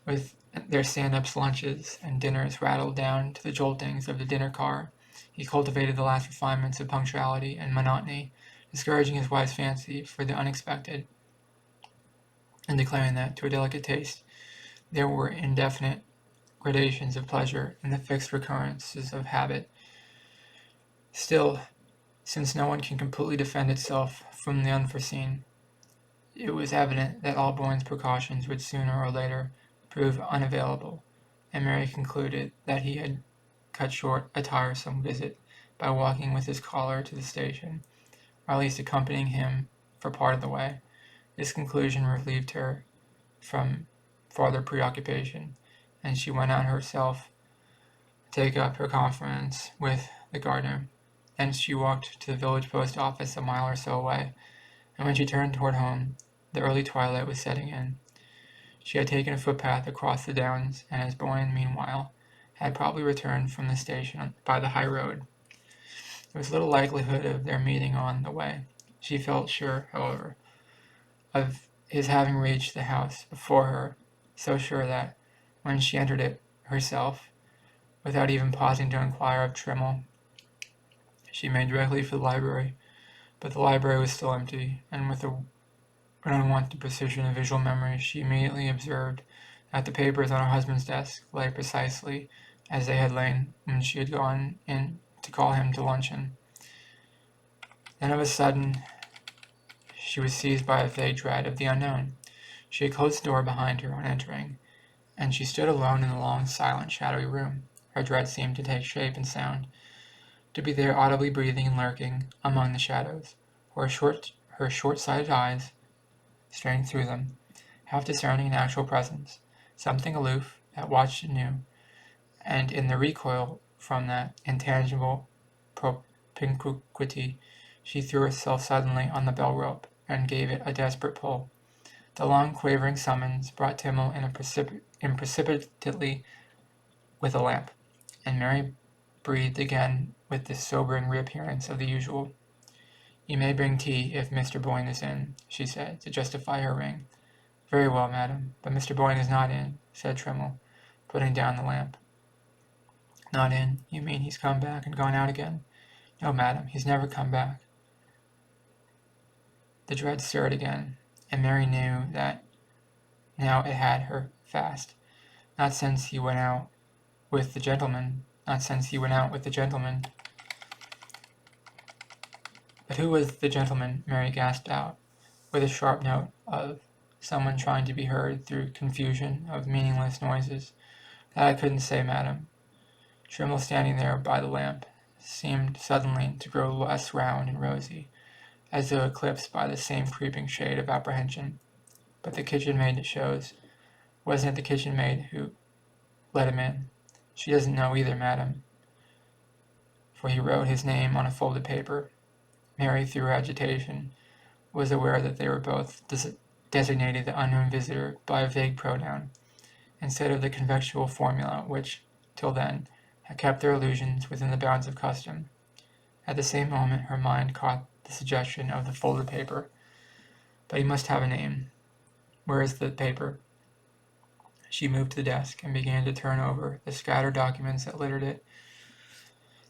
with their stand-ups, lunches, and dinners rattled down to the joltings of the dinner car. He cultivated the last refinements of punctuality and monotony, discouraging his wife's fancy for the unexpected, and declaring that, to a delicate taste, there were indefinite gradations of pleasure in the fixed recurrences of habit. Still, since no one can completely defend itself from the unforeseen, it was evident that Alboyne's precautions would sooner or later prove unavailable, and Mary concluded that he had cut short a tiresome visit by walking with his caller to the station, or at least accompanying him for part of the way. This conclusion relieved her from farther preoccupation, and she went out herself to take up her conference with the gardener. Then she walked to the village post office a mile or so away, and when she turned toward home, the early twilight was setting in. She had taken a footpath across the downs, and as Boyne, meanwhile, had probably returned from the station by the high road, there was little likelihood of their meeting on the way. She felt sure, however, of his having reached the house before her, so sure that, when she entered it herself, without even pausing to inquire of Trimmel, she made directly for the library. But the library was still empty, and with an unwonted precision of visual memory, she immediately observed that the papers on her husband's desk lay precisely as they had lain when she had gone in to call him to luncheon. Then of a sudden she was seized by a vague dread of the unknown. She had closed the door behind her on entering, and she stood alone in the long, silent, shadowy room. Her dread seemed to take shape and sound, to be there audibly breathing and lurking among the shadows, her short-sighted eyes straying through them, half discerning an actual presence, something aloof that watched anew, and in the recoil from that intangible propinquity, she threw herself suddenly on the bell rope and gave it a desperate pull. The long, quavering summons brought Timmel in precipitately with a lamp, and Mary breathed again with the sobering reappearance of the usual. "You may bring tea if Mr. Boyne is in," she said, to justify her ring. "Very well, madam, but Mr. Boyne is not in," said Trimmel, putting down the lamp. "Not in? You mean he's come back and gone out again?" "No, madam, he's never come back." The dread stirred again, and Mary knew that now it had her fast. Not since he went out with the gentleman. But who was the gentleman? Mary gasped out, with a sharp note of someone trying to be heard through confusion of meaningless noises. "That I couldn't say, madam." Trimmel, standing there by the lamp, seemed suddenly to grow less round and rosy, as though eclipsed by the same creeping shade of apprehension. "But the kitchen maid it shows. Wasn't it the kitchen maid who let him in?" "She doesn't know either, madam, for he wrote his name on a folded paper." Mary, through her agitation, was aware that they were both designated the unknown visitor by a vague pronoun, instead of the conventional formula which, till then, had kept their allusions within the bounds of custom. At the same moment her mind caught the suggestion of the folded paper. "But he must have a name. Where is the paper?" She moved to the desk and began to turn over the scattered documents that littered it.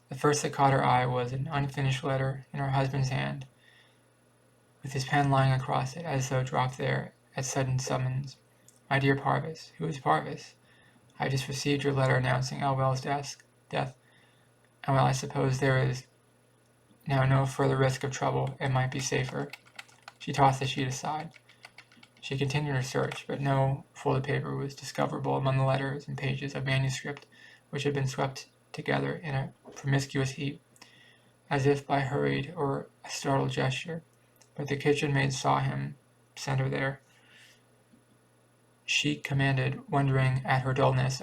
The first that caught her eye was an unfinished letter in her husband's hand, with his pen lying across it as though dropped there at sudden summons. "My dear Parvis." "Who is Parvis?" "I just received your letter announcing Elwell's death, and while I suppose there is now no further risk of trouble, it might be safer." She tossed the sheet aside. She continued her search, but no folded paper was discoverable among the letters and pages of manuscript which had been swept together in a promiscuous heap, as if by hurried or a startled gesture. But the kitchen maid saw him center there. She commanded, wondering at her dullness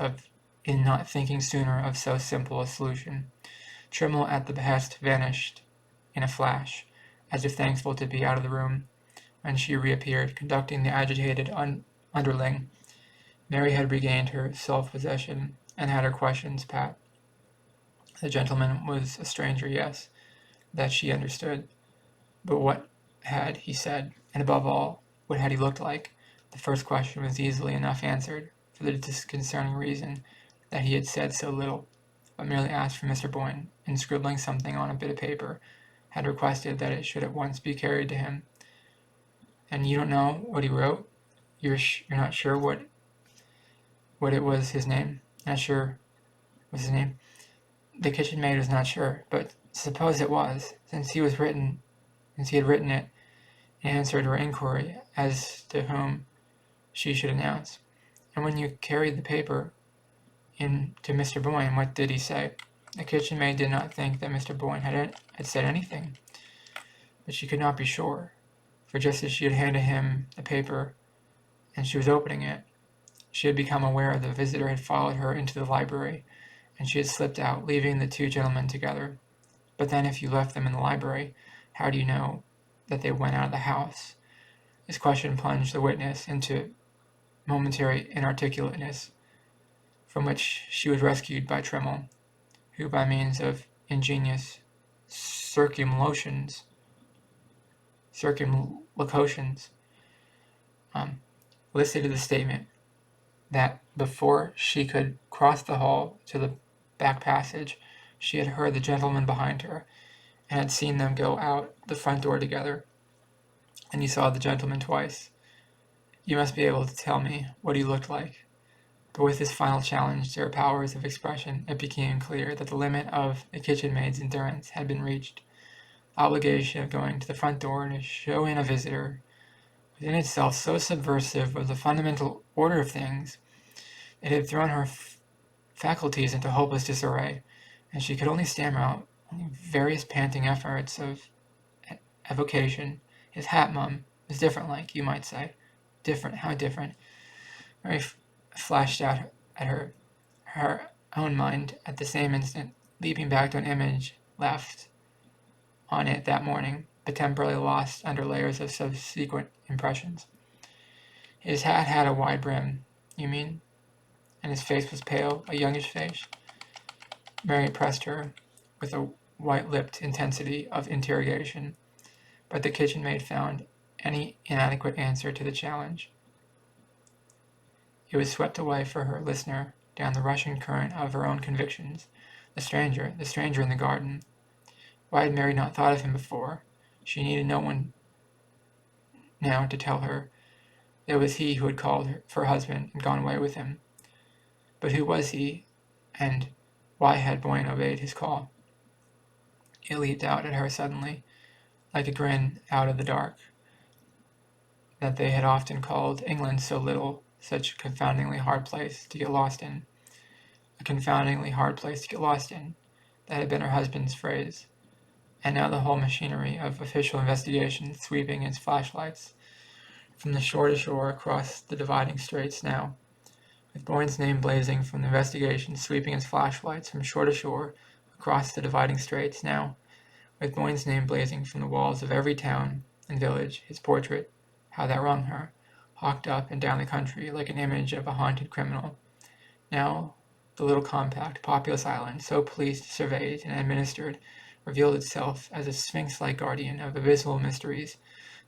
in not thinking sooner of so simple a solution. Trimmel, at the behest, vanished in a flash, as if thankful to be out of the room. When she reappeared, conducting the agitated underling, Mary had regained her self-possession and had her questions pat. The gentleman was a stranger, yes. that she understood. But what had he said? And above all, what had he looked like? The first question was easily enough answered, for the disconcerting reason that he had said so little, but merely asked for Mr. Boyne, and scribbling something on a bit of paper, had requested that it should at once be carried to him. And you don't know what he wrote? You're not sure what it was his name? Not sure was his name? The kitchen maid was not sure, but suppose it was, since he had written it, and answered her inquiry as to whom she should announce. And when you carried the paper in to Mr. Boyne, what did he say? The kitchen maid did not think that Mr. Boyne had said anything, but she could not be sure, for just as she had handed him the paper and she was opening it, she had become aware that the visitor had followed her into the library, and she had slipped out, leaving the two gentlemen together. But then if you left them in the library, how do you know that they went out of the house? This question plunged the witness into momentary inarticulateness, from which she was rescued by Trimmel, who, by means of ingenious circumlocutions, elicited the statement that before she could cross the hall to the back passage, she had heard the gentleman behind her, and had seen them go out the front door together. And you saw the gentleman twice. You must be able to tell me what he looked like. But with this final challenge to her powers of expression, it became clear that the limit of the kitchen maid's endurance had been reached. The obligation of going to the front door to show in a visitor was in itself so subversive of the fundamental order of things, it had thrown her faculties into hopeless disarray, and she could only stammer out various panting efforts of evocation. His hat, mum, was different like, you might say. Different, how different? Mary flashed out at her own mind at the same instant, leaping back to an image left on it that morning, but temporarily lost under layers of subsequent impressions. His hat had a wide brim, you mean? And his face was pale, a youngish face. Mary pressed her with a white-lipped intensity of interrogation, but the kitchen maid found any inadequate answer to the challenge. It was swept away for her listener down the rushing current of her own convictions. The stranger in the garden. Why had Mary not thought of him before? She needed no one now to tell her it was he who had called for her husband and gone away with him. But who was he, and why had Boyne obeyed his call? It leaped out at her suddenly, like a grin out of the dark, that they had often called England so little, such a confoundingly hard place to get lost in. A confoundingly hard place to get lost in, that had been her husband's phrase. And now the whole machinery of official investigation sweeping its flashlights from the shore to shore across the dividing straits now, with Boyne's name blazing from the investigation sweeping its flashlights from shore to shore across the dividing straits now, with Boyne's name blazing from the walls of every town and village, his portrait, how that wrung her, hawked up and down the country like an image of a haunted criminal. Now the little compact, populous island, so policed, surveyed, and administered, revealed itself as a sphinx-like guardian of abysmal mysteries,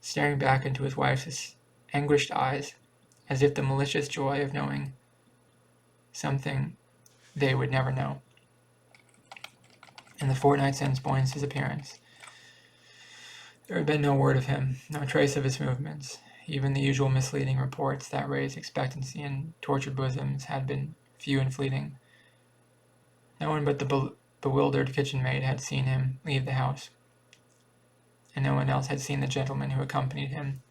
staring back into his wife's anguished eyes, as if the malicious joy of knowing something they would never know. In the fortnight since Boyne's disappearance, there had been no word of him, no trace of his movements. Even the usual misleading reports that raised expectancy in tortured bosoms had been few and fleeting. No one but the bewildered kitchen maid had seen him leave the house, and no one else had seen the gentleman who accompanied him.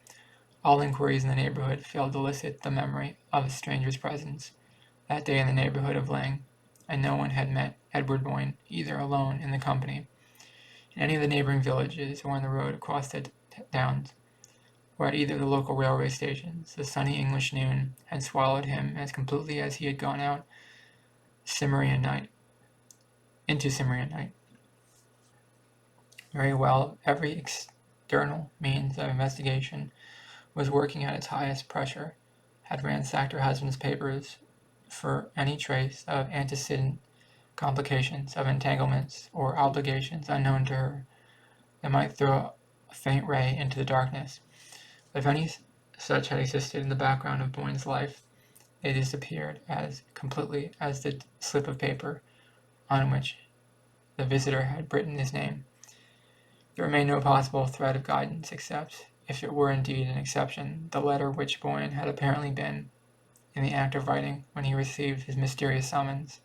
All inquiries in the neighborhood failed to elicit the memory of a stranger's presence that day in the neighborhood of Lang, and no one had met Edward Boyne, either alone in the company, in any of the neighboring villages, or on the road across the downs, or at either of the local railway stations. The sunny English noon had swallowed him as completely as he had gone out into Cimmerian night. Very well, every external means of investigation was working at its highest pressure, had ransacked her husband's papers for any trace of antecedent complications, of entanglements or obligations unknown to her, that might throw a faint ray into the darkness. But if any such had existed in the background of Boyne's life, they disappeared as completely as the slip of paper on which the visitor had written his name. There remained no possible thread of guidance except, if it were indeed an exception, the letter which Boyne had apparently been in the act of writing when he received his mysterious summons.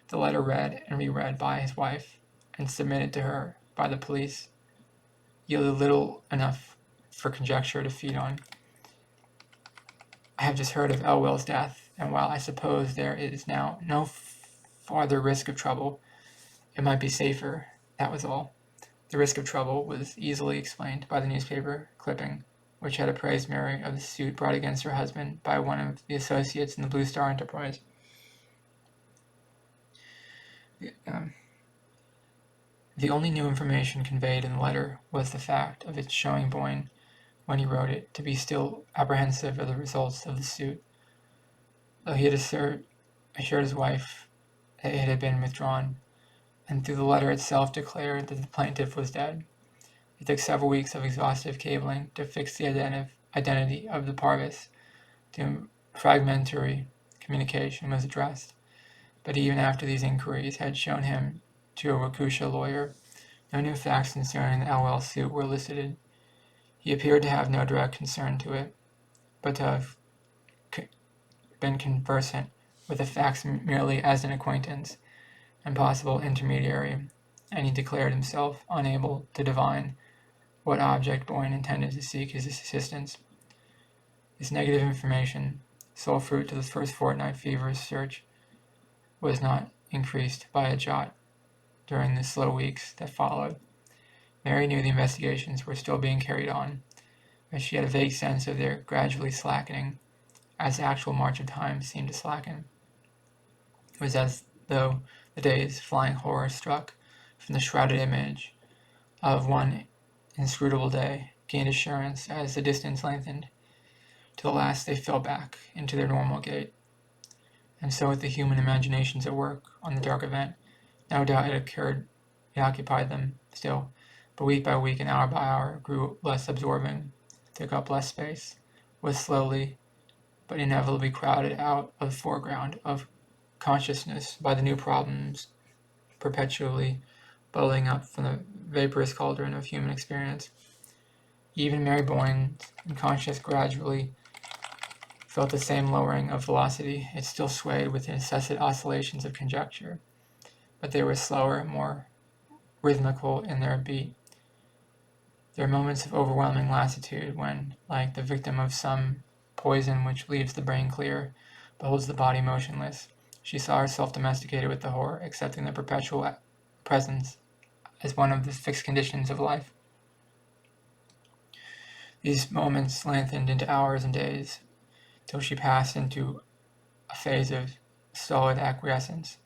The letter read and reread by his wife, and submitted to her by the police, yielded little enough for conjecture to feed on. I have just heard of Elwell's death, and while I suppose there is now no farther risk of trouble, it might be safer, that was all. The risk of trouble was easily explained by the newspaper clipping which had appraised Mary of the suit brought against her husband by one of the associates in the Blue Star enterprise. The only new information conveyed in the letter was the fact of its showing Boyne, when he wrote it, to be still apprehensive of the results of the suit, though he had assured his wife that it had been withdrawn, and through the letter itself declared that the plaintiff was dead. It took several weeks of exhaustive cabling to fix the identity of the Parvis, to whom fragmentary communication was addressed, but even after these inquiries had shown him to a Waukesha lawyer, no new facts concerning the Elwell suit were elicited. He appeared to have no direct concern to it, but to have been conversant with the facts merely as an acquaintance and possible intermediary, and he declared himself unable to divine what object Boyne intended to seek his assistance. This negative information, sole fruit to the first fortnight feverish search, was not increased by a jot during the slow weeks that followed. Mary knew the investigations were still being carried on, but she had a vague sense of their gradually slackening, as the actual march of time seemed to slacken. It was as though the day's flying horror struck from the shrouded image of one inscrutable day, gained assurance as the distance lengthened. To the last they fell back into their normal gait. And so with the human imaginations at work on the dark event, no doubt it occupied them still, but week by week and hour by hour grew less absorbing, took up less space, was slowly but inevitably crowded out of the foreground of consciousness by the new problems perpetually bubbling up from the vaporous cauldron of human experience. Even Mary Boyne's unconscious gradually felt the same lowering of velocity. It still swayed with the incessant oscillations of conjecture, but they were slower, more rhythmical in their beat. There are moments of overwhelming lassitude when, like the victim of some poison which leaves the brain clear, but holds the body motionless, she saw herself domesticated with the horror, accepting the perpetual presence as one of the fixed conditions of life. These moments lengthened into hours and days, till she passed into a phase of stolid acquiescence.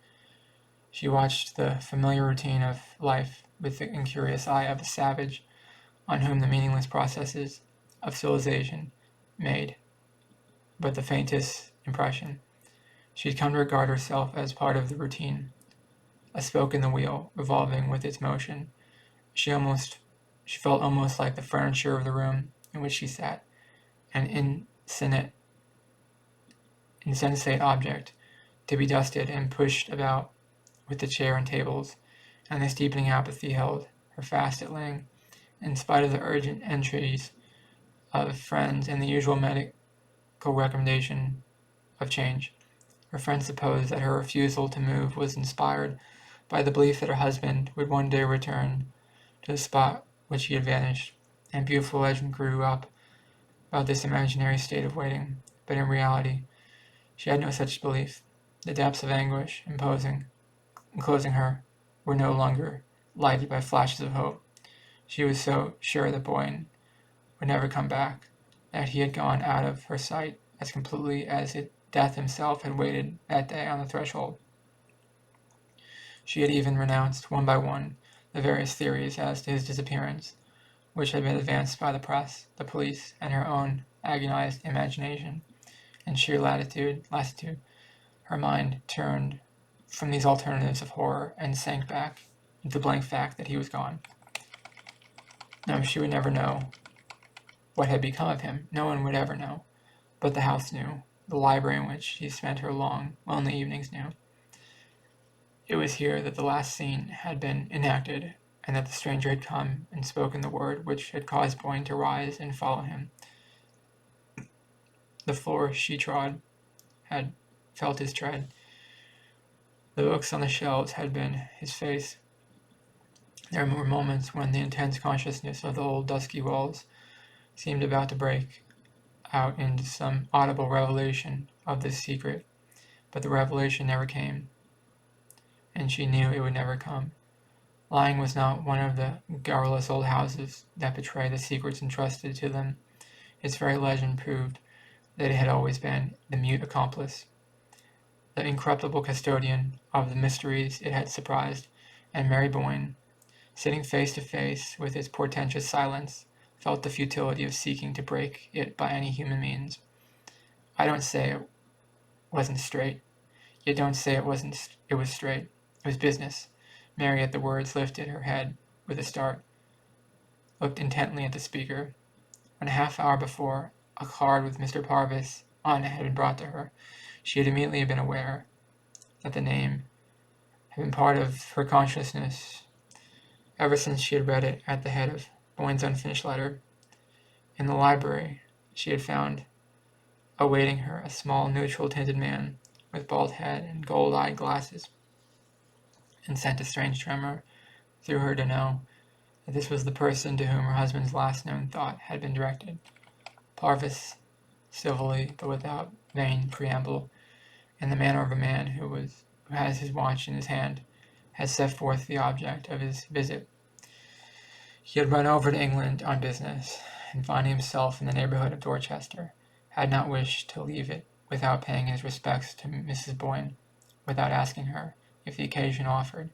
She watched the familiar routine of life with the incurious eye of a savage, on whom the meaningless processes of civilization made but the faintest impression. She had come to regard herself as part of the routine, a spoke in the wheel, revolving with its motion. She felt almost like the furniture of the room in which she sat, an insensate object, to be dusted and pushed about with the chair and tables, and this deepening apathy held her fast at Ling, in spite of the urgent entreaties of friends and the usual medical recommendation of change. Her friends supposed that her refusal to move was inspired by the belief that her husband would one day return to the spot which he had vanished, and beautiful legend grew up about this imaginary state of waiting, but in reality she had no such belief. The depths of anguish enclosing her were no longer lighted by flashes of hope. She was so sure that Boyne would never come back, that he had gone out of her sight as completely as death himself had waited that day on the threshold. She had even renounced, one by one, the various theories as to his disappearance, which had been advanced by the press, the police, and her own agonized imagination. In sheer lassitude, her mind turned from these alternatives of horror and sank back into the blank fact that he was gone. No, she would never know what had become of him. No one would ever know. But the house knew. The library in which she spent her long, lonely evenings knew. It was here that the last scene had been enacted, and that the stranger had come and spoken the word which had caused Boyne to rise and follow him. The floor she trod had felt his tread. The books on the shelves had been his face. There were moments when the intense consciousness of the old dusky walls seemed about to break out into some audible revelation of this secret, but the revelation never came, and she knew it would never come. Lying was not one of the garrulous old houses that betray the secrets entrusted to them. Its very legend proved that it had always been the mute accomplice, the incorruptible custodian of the mysteries it had surprised, and Mary Boyne, sitting face to face with its portentous silence, felt the futility of seeking to break it by any human means. I don't say it wasn't straight. You don't say it was straight. It was business. Mary, at the words, lifted her head with a start, looked intently at the speaker. When a half hour before a card with Mr. Parvis on it had been brought to her, she had immediately been aware that the name had been part of her consciousness ever since she had read it at the head of Boyne's unfinished letter. In the library, she had found awaiting her a small, neutral-tinted man with bald head and gold-eyed glasses, and sent a strange tremor through her to know that this was the person to whom her husband's last known thought had been directed. Parvis, civilly but without vain preamble, in the manner of a man who has his watch in his hand, had set forth the object of his visit. He had run over to England on business, and finding himself in the neighbourhood of Dorchester, had not wished to leave it without paying his respects to Mrs. Boyne, without asking her, if the occasion offered,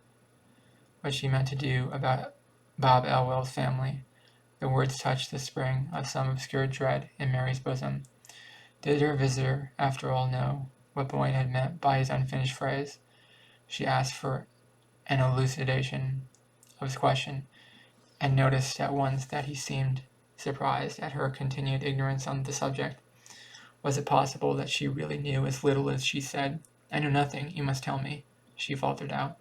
what she meant to do about Bob Elwell's family. The words touched the spring of some obscure dread in Mary's bosom. Did her visitor, after all, know what Boyne had meant by his unfinished phrase? She asked for an elucidation of his question, and noticed at once that he seemed surprised at her continued ignorance on the subject. Was it possible that she really knew as little as she said? I know nothing, you must tell me, she faltered out.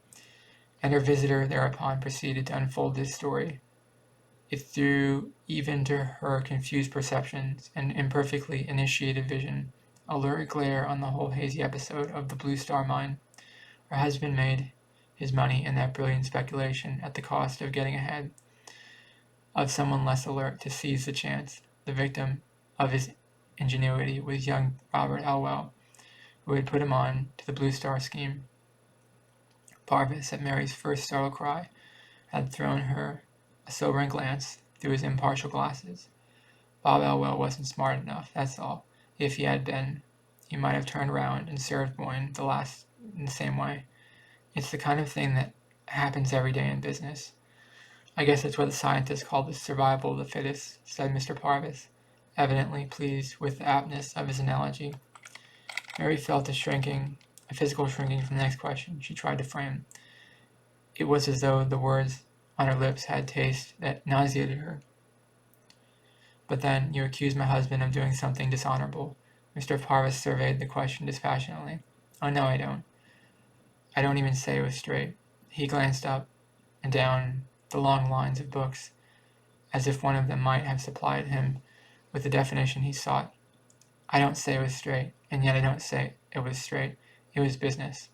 And her visitor thereupon proceeded to unfold this story. It threw even to her confused perceptions and imperfectly initiated vision a lurid glare on the whole hazy episode of the Blue Star Mine. Her husband made his money in that brilliant speculation at the cost of getting ahead of someone less alert to seize the chance. The victim of his ingenuity was young Robert Elwell, who had put him on to the Blue Star scheme. Parvis, at Mary's first startled cry, had thrown her a sobering glance through his impartial glasses. Bob Elwell wasn't smart enough, that's all. If he had been, he might have turned round and served Boyne in the same way. It's the kind of thing that happens every day in business. I guess that's what the scientists call the survival of the fittest, said Mr. Parvis, evidently pleased with the aptness of his analogy. Mary felt a physical shrinking from the next question she tried to frame. It was as though the words on her lips had taste that nauseated her. But then, you accuse my husband of doing something dishonorable. Mr. Parvis surveyed the question dispassionately. Oh, no, I don't. I don't even say it was straight. He glanced up and down the long lines of books, as if one of them might have supplied him with the definition he sought. I don't say it was straight, and yet I don't say it was straight. It was business.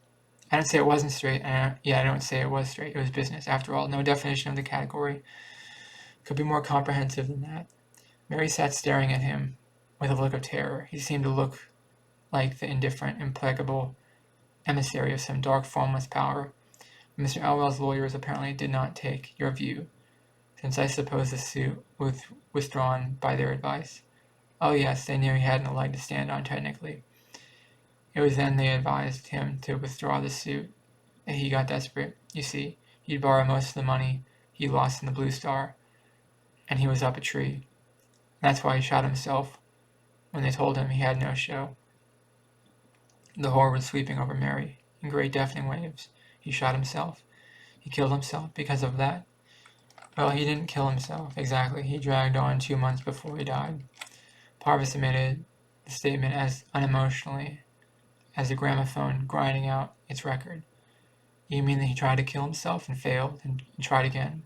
I don't say it wasn't straight, and yet I don't say it was straight. It was business. After all, no definition of the category could be more comprehensive than that. Mary sat staring at him with a look of terror. He seemed to look like the indifferent, implacable emissary of some dark, formless power. Mr. Elwell's lawyers apparently did not take your view, since I suppose the suit was withdrawn by their advice. Oh yes, they knew he hadn't a leg to stand on technically. It was then they advised him to withdraw the suit. He got desperate. You see, he'd borrow most of the money he lost in the Blue Star, and he was up a tree. That's why he shot himself when they told him he had no show. The horror was sweeping over Mary in great deafening waves. He shot himself. He killed himself because of that. Well, he didn't kill himself, exactly. He dragged on 2 months before he died. Parvis emitted the statement as unemotionally as a gramophone grinding out its record. You mean that he tried to kill himself and failed, and tried again?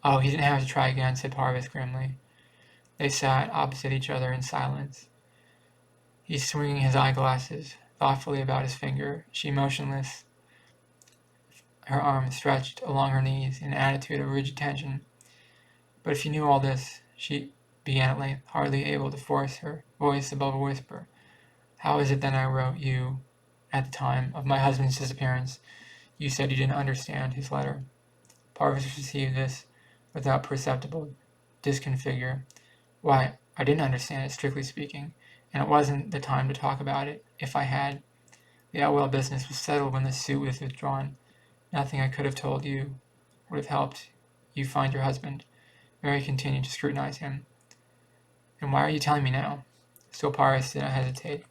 Oh, he didn't have to try again, said Parvis grimly. They sat opposite each other in silence. He swinging his eyeglasses thoughtfully about his finger, she motionless, her arms stretched along her knees in an attitude of rigid tension. But if you knew all this, she began at length, hardly able to force her voice above a whisper, how is it then I wrote you, at the time of my husband's disappearance, you said you didn't understand his letter? Parvis received this without perceptible discomfigure. Why, I didn't understand it, strictly speaking, and it wasn't the time to talk about it. If I had, the Elwell business was settled when the suit was withdrawn. Nothing I could have told you would have helped you find your husband. Mary continued to scrutinize him. And why are you telling me now? Still Parvis did not hesitate.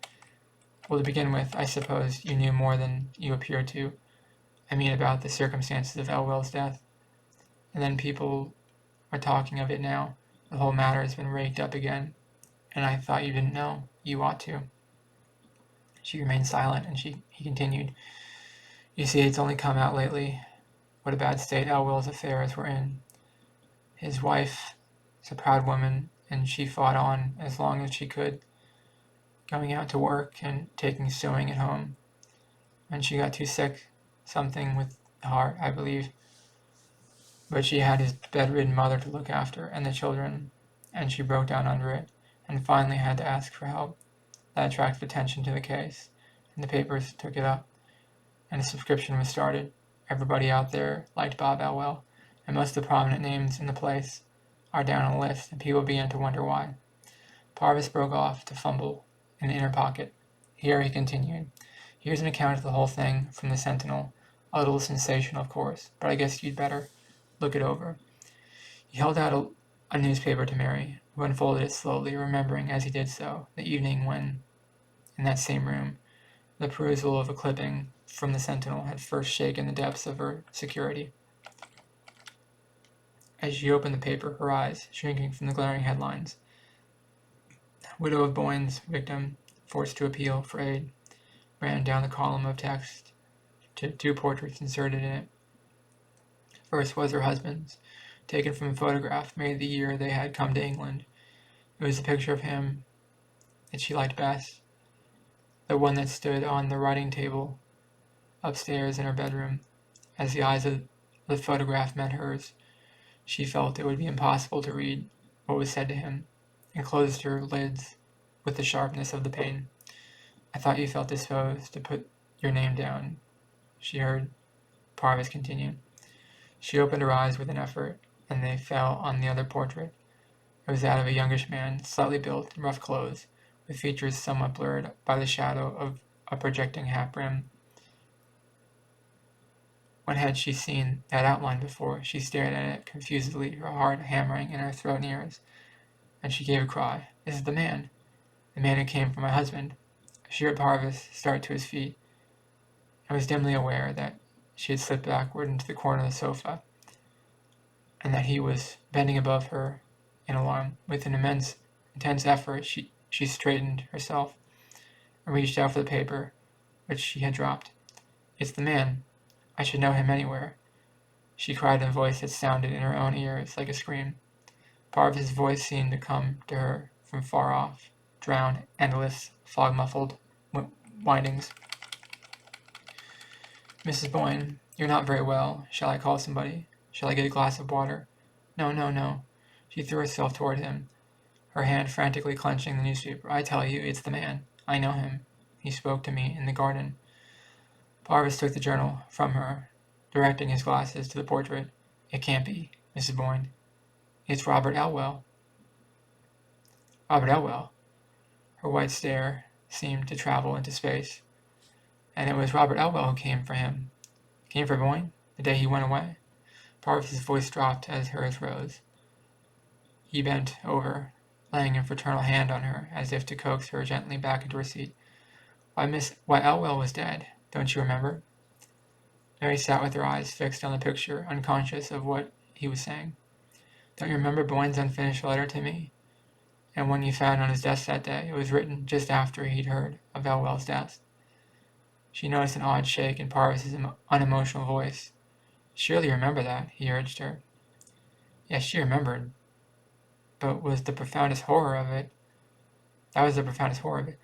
Well, to begin with, I suppose you knew more than you appeared to. I mean about the circumstances of Elwell's death. And then people are talking of it now. The whole matter has been raked up again. And I thought you didn't know. You ought to. She remained silent, and he continued. You see, it's only come out lately what a bad state Elwell's affairs were in. His wife is a proud woman, and she fought on as long as she could, going out to work and taking sewing at home. When she got too sick, something with the heart, I believe, but she had his bedridden mother to look after, and the children, and she broke down under it, and finally had to ask for help. That attracted attention to the case, and the papers took it up, and a subscription was started. Everybody out there liked Bob Elwell, and most of the prominent names in the place are down on the list, and people began to wonder why. Parvis broke off to fumble in the inner pocket. Here, he continued, here's an account of the whole thing from the Sentinel. A little sensational, of course, but I guess you'd better look it over. He held out a newspaper to Mary, who unfolded it slowly, remembering as he did so the evening when, in that same room, the perusal of a clipping from the Sentinel had first shaken the depths of her security. As she opened the paper, her eyes, shrinking from the glaring headlines, widow of Boyne's victim, forced to appeal for aid, ran down the column of text to 2 portraits inserted in it. First was her husband's, taken from a photograph made the year they had come to England. It was the picture of him that she liked best, the one that stood on the writing table upstairs in her bedroom. As the eyes of the photograph met hers, she felt it would be impossible to read what was said to him, and closed her lids with the sharpness of the pain. I thought you felt disposed to put your name down, she heard Parvis continue. She opened her eyes with an effort, and they fell on the other portrait. It was that of a youngish man, slightly built, in rough clothes, with features somewhat blurred by the shadow of a projecting hat-brim. When had she seen that outline before? She stared at it confusedly, her heart hammering in her throat and ears, and she gave a cry. This is the man who came for my husband. She heard Parvis start to his feet, and was dimly aware that she had slipped backward into the corner of the sofa, and that he was bending above her in alarm. With an intense effort, she straightened herself and reached out for the paper, which she had dropped. It's the man. I should know him anywhere, she cried in a voice that sounded in her own ears like a scream. Parvis's voice seemed to come to her from far off, drowned, endless, fog-muffled windings. Mrs. Boyne, you're not very well. Shall I call somebody? Shall I get a glass of water? No, no, no. She threw herself toward him, her hand frantically clenching the newspaper. I tell you, it's the man. I know him. He spoke to me in the garden. Parvis took the journal from her, directing his glasses to the portrait. It can't be, Mrs. Boyne. It's Robert Elwell. Robert Elwell? Her white stare seemed to travel into space. And it was Robert Elwell who came for him. Came for Boyne, the day he went away? Parvis's voice dropped as hers rose. He bent over, laying a fraternal hand on her, as if to coax her gently back into her seat. Why, Elwell was dead. Don't you remember? Mary sat with her eyes fixed on the picture, unconscious of what he was saying. Don't you remember Boyne's unfinished letter to me? And one you found on his desk that day. It was written just after he'd heard of Elwell's death. She noticed an odd shake in Parvis's unemotional voice. Surely you remember that, he urged her. Yes, she remembered, but was the profoundest horror of it. That was the profoundest horror of it.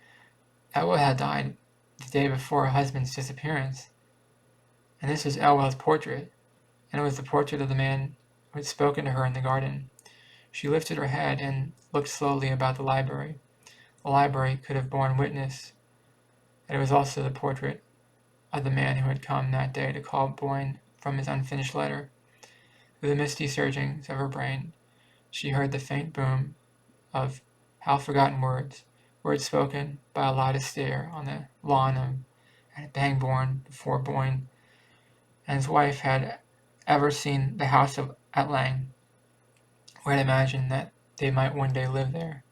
Elwell had died the day before her husband's disappearance, and this was Elwell's portrait, and it was the portrait of the man who had spoken to her in the garden. She lifted her head and looked slowly about the library. The library could have borne witness that it was also the portrait of the man who had come that day to call Boyne from his unfinished letter. Through the misty surgings of her brain, she heard the faint boom of half-forgotten words spoken by a loud stare on the lawn at Bangbourne before Boyne and his wife had ever seen the house at Lang, or had imagined that they might one day live there.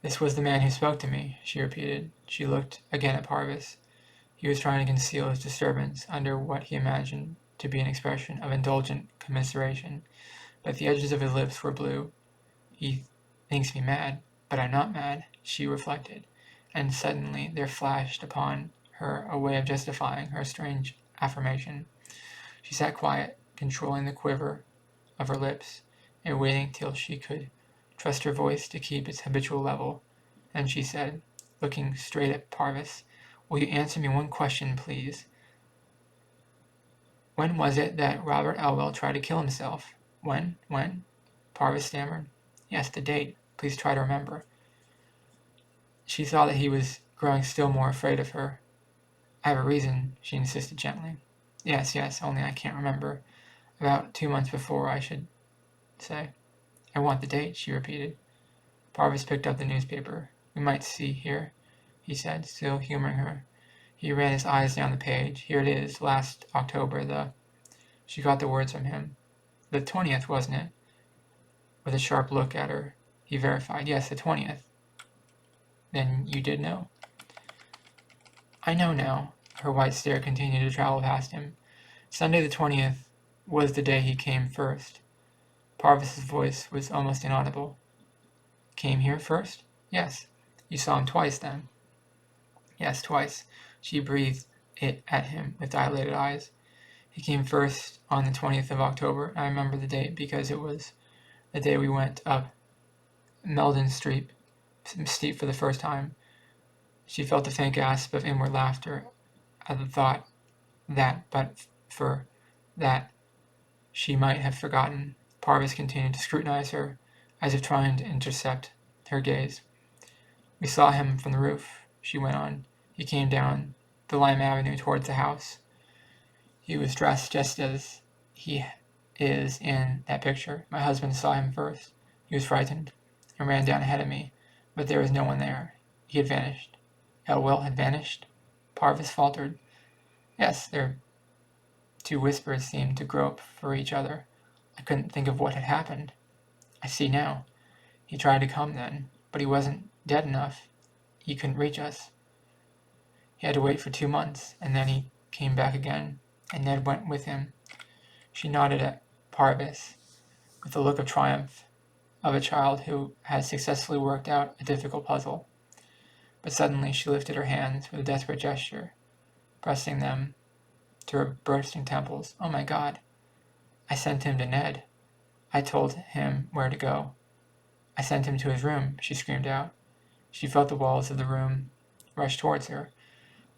This was the man who spoke to me, she repeated. She looked again at Parvis. He was trying to conceal his disturbance under what he imagined to be an expression of indulgent commiseration, but the edges of his lips were blue. He thinks me mad, but I'm not mad, she reflected, and suddenly there flashed upon her a way of justifying her strange affirmation. She sat quiet, controlling the quiver of her lips, and waiting till she could trust her voice to keep its habitual level. Then she said, looking straight at Parvis, "Will you answer me one question, please? When was it that Robert Elwell tried to kill himself?" When? Parvis stammered. "Yes, the date. Please try to remember." She saw that he was growing still more afraid of her. "I have a reason," she insisted gently. Yes, only I can't remember. About 2 months before, I should say." "I want the date," she repeated. Parvis picked up the newspaper. "We might see here," he said, still humoring her. He ran his eyes down the page. "Here it is, last October, She caught the words from him. "The 20th, wasn't it?" With a sharp look at her, he verified. "Yes, the 20th. Then you did know?" "I know now." Her white stare continued to travel past him. "Sunday the 20th was the day he came first." Parvis's voice was almost inaudible. "Came here first?" "Yes." "You saw him twice, then?" "Yes, twice." She breathed it at him with dilated eyes. "He came first on the 20th of October. I remember the date because it was the day we went up Meldon Street steep for the first time." She felt a faint gasp of inward laughter at the thought that, but for that, she might have forgotten. Parvis continued to scrutinize her, as if trying to intercept her gaze. "We saw him from the roof," she went on. "He came down the lime avenue towards the house. He was dressed just as he is in that picture. My husband saw him first. He was frightened and ran down ahead of me, but there was no one there. He had vanished." "Elwell had vanished?" Parvis faltered. "Yes." Their two whispers seemed to grope for each other. "I couldn't think of what had happened." "I see now. He tried to come then, but he wasn't dead enough. He couldn't reach us. He had to wait for 2 months, and then he came back again, and Ned went with him." She nodded at Parvis with the look of triumph of a child who has successfully worked out a difficult puzzle. But suddenly she lifted her hands with a desperate gesture, pressing them to her bursting temples. "Oh my God! I sent him to Ned. I told him where to go. I sent him to his room," she screamed out. She felt the walls of the room rush towards her,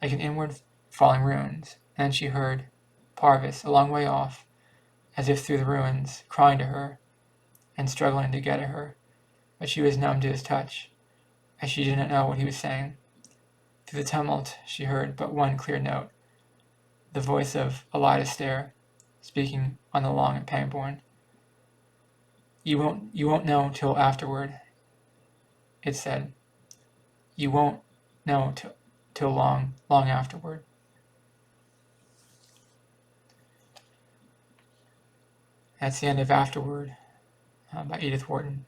like an inward falling ruins, and then she heard Parvis, a long way off, as if through the ruins, crying to her and struggling to get at her, but she was numb to his touch, as she did not know what he was saying. Through the tumult she heard but one clear note, the voice of Aloud speaking on the lawn at Pangbourne. You won't know till afterward," it said. "You won't know till long afterward." That's the end of Afterward by Edith Wharton.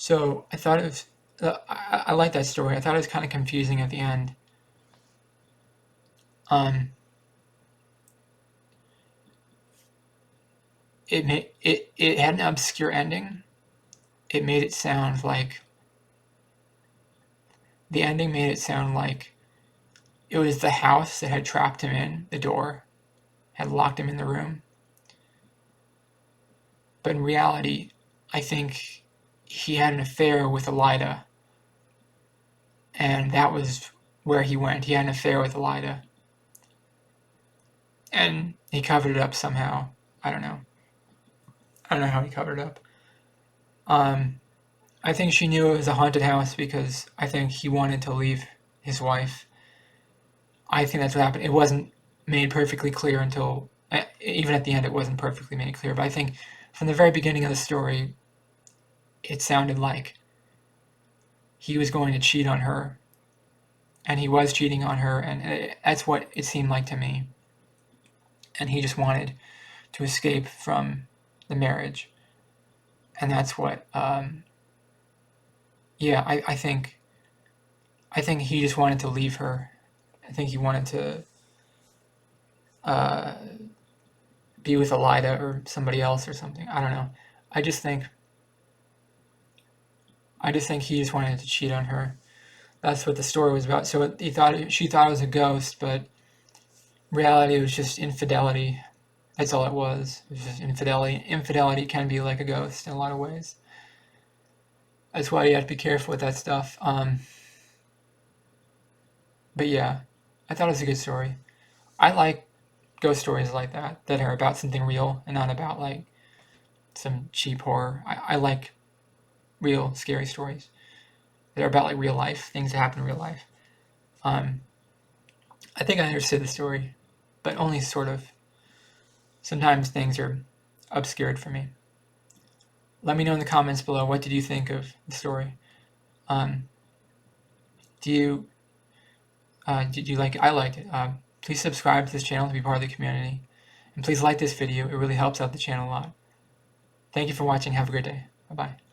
So I thought it was, I like that story. I thought it was kind of confusing at the end. It had an obscure ending. It made it sound like, the ending made it sound like it was the house that had trapped him in, the door, had locked him in the room. But in reality, I think he had an affair with Elida, and that was where he went. He had an affair with Elida, and he covered it up somehow. I don't know how he covered it up. I think she knew it was a haunted house because I think he wanted to leave his wife. I think that's what happened. It wasn't made perfectly clear until, even at the end, it wasn't perfectly made clear. But I think from the very beginning of the story, it sounded like he was going to cheat on her, and he was cheating on her, and that's what it seemed like to me. And he just wanted to escape from the marriage, and that's what. Yeah, I think he just wanted to leave her. I think he wanted to be with Elida or somebody else or something. I don't know. I just think he just wanted to cheat on her. That's what the story was about. So she thought it was a ghost, but in reality it was just infidelity. That's all it was. It was just infidelity. Infidelity can be like a ghost in a lot of ways. That's why you have to be careful with that stuff. But yeah, I thought it was a good story. I like ghost stories like that are about something real and not about like some cheap horror. I like real scary stories that are about like real life, things that happen in real life. I think I understood the story, but only sort of. Sometimes things are obscured for me. Let me know in the comments below, what did you think of the story? Did you like it? I liked it. Please subscribe to this channel to be part of the community. And please like this video. It really helps out the channel a lot. Thank you for watching. Have a great day. Bye-bye.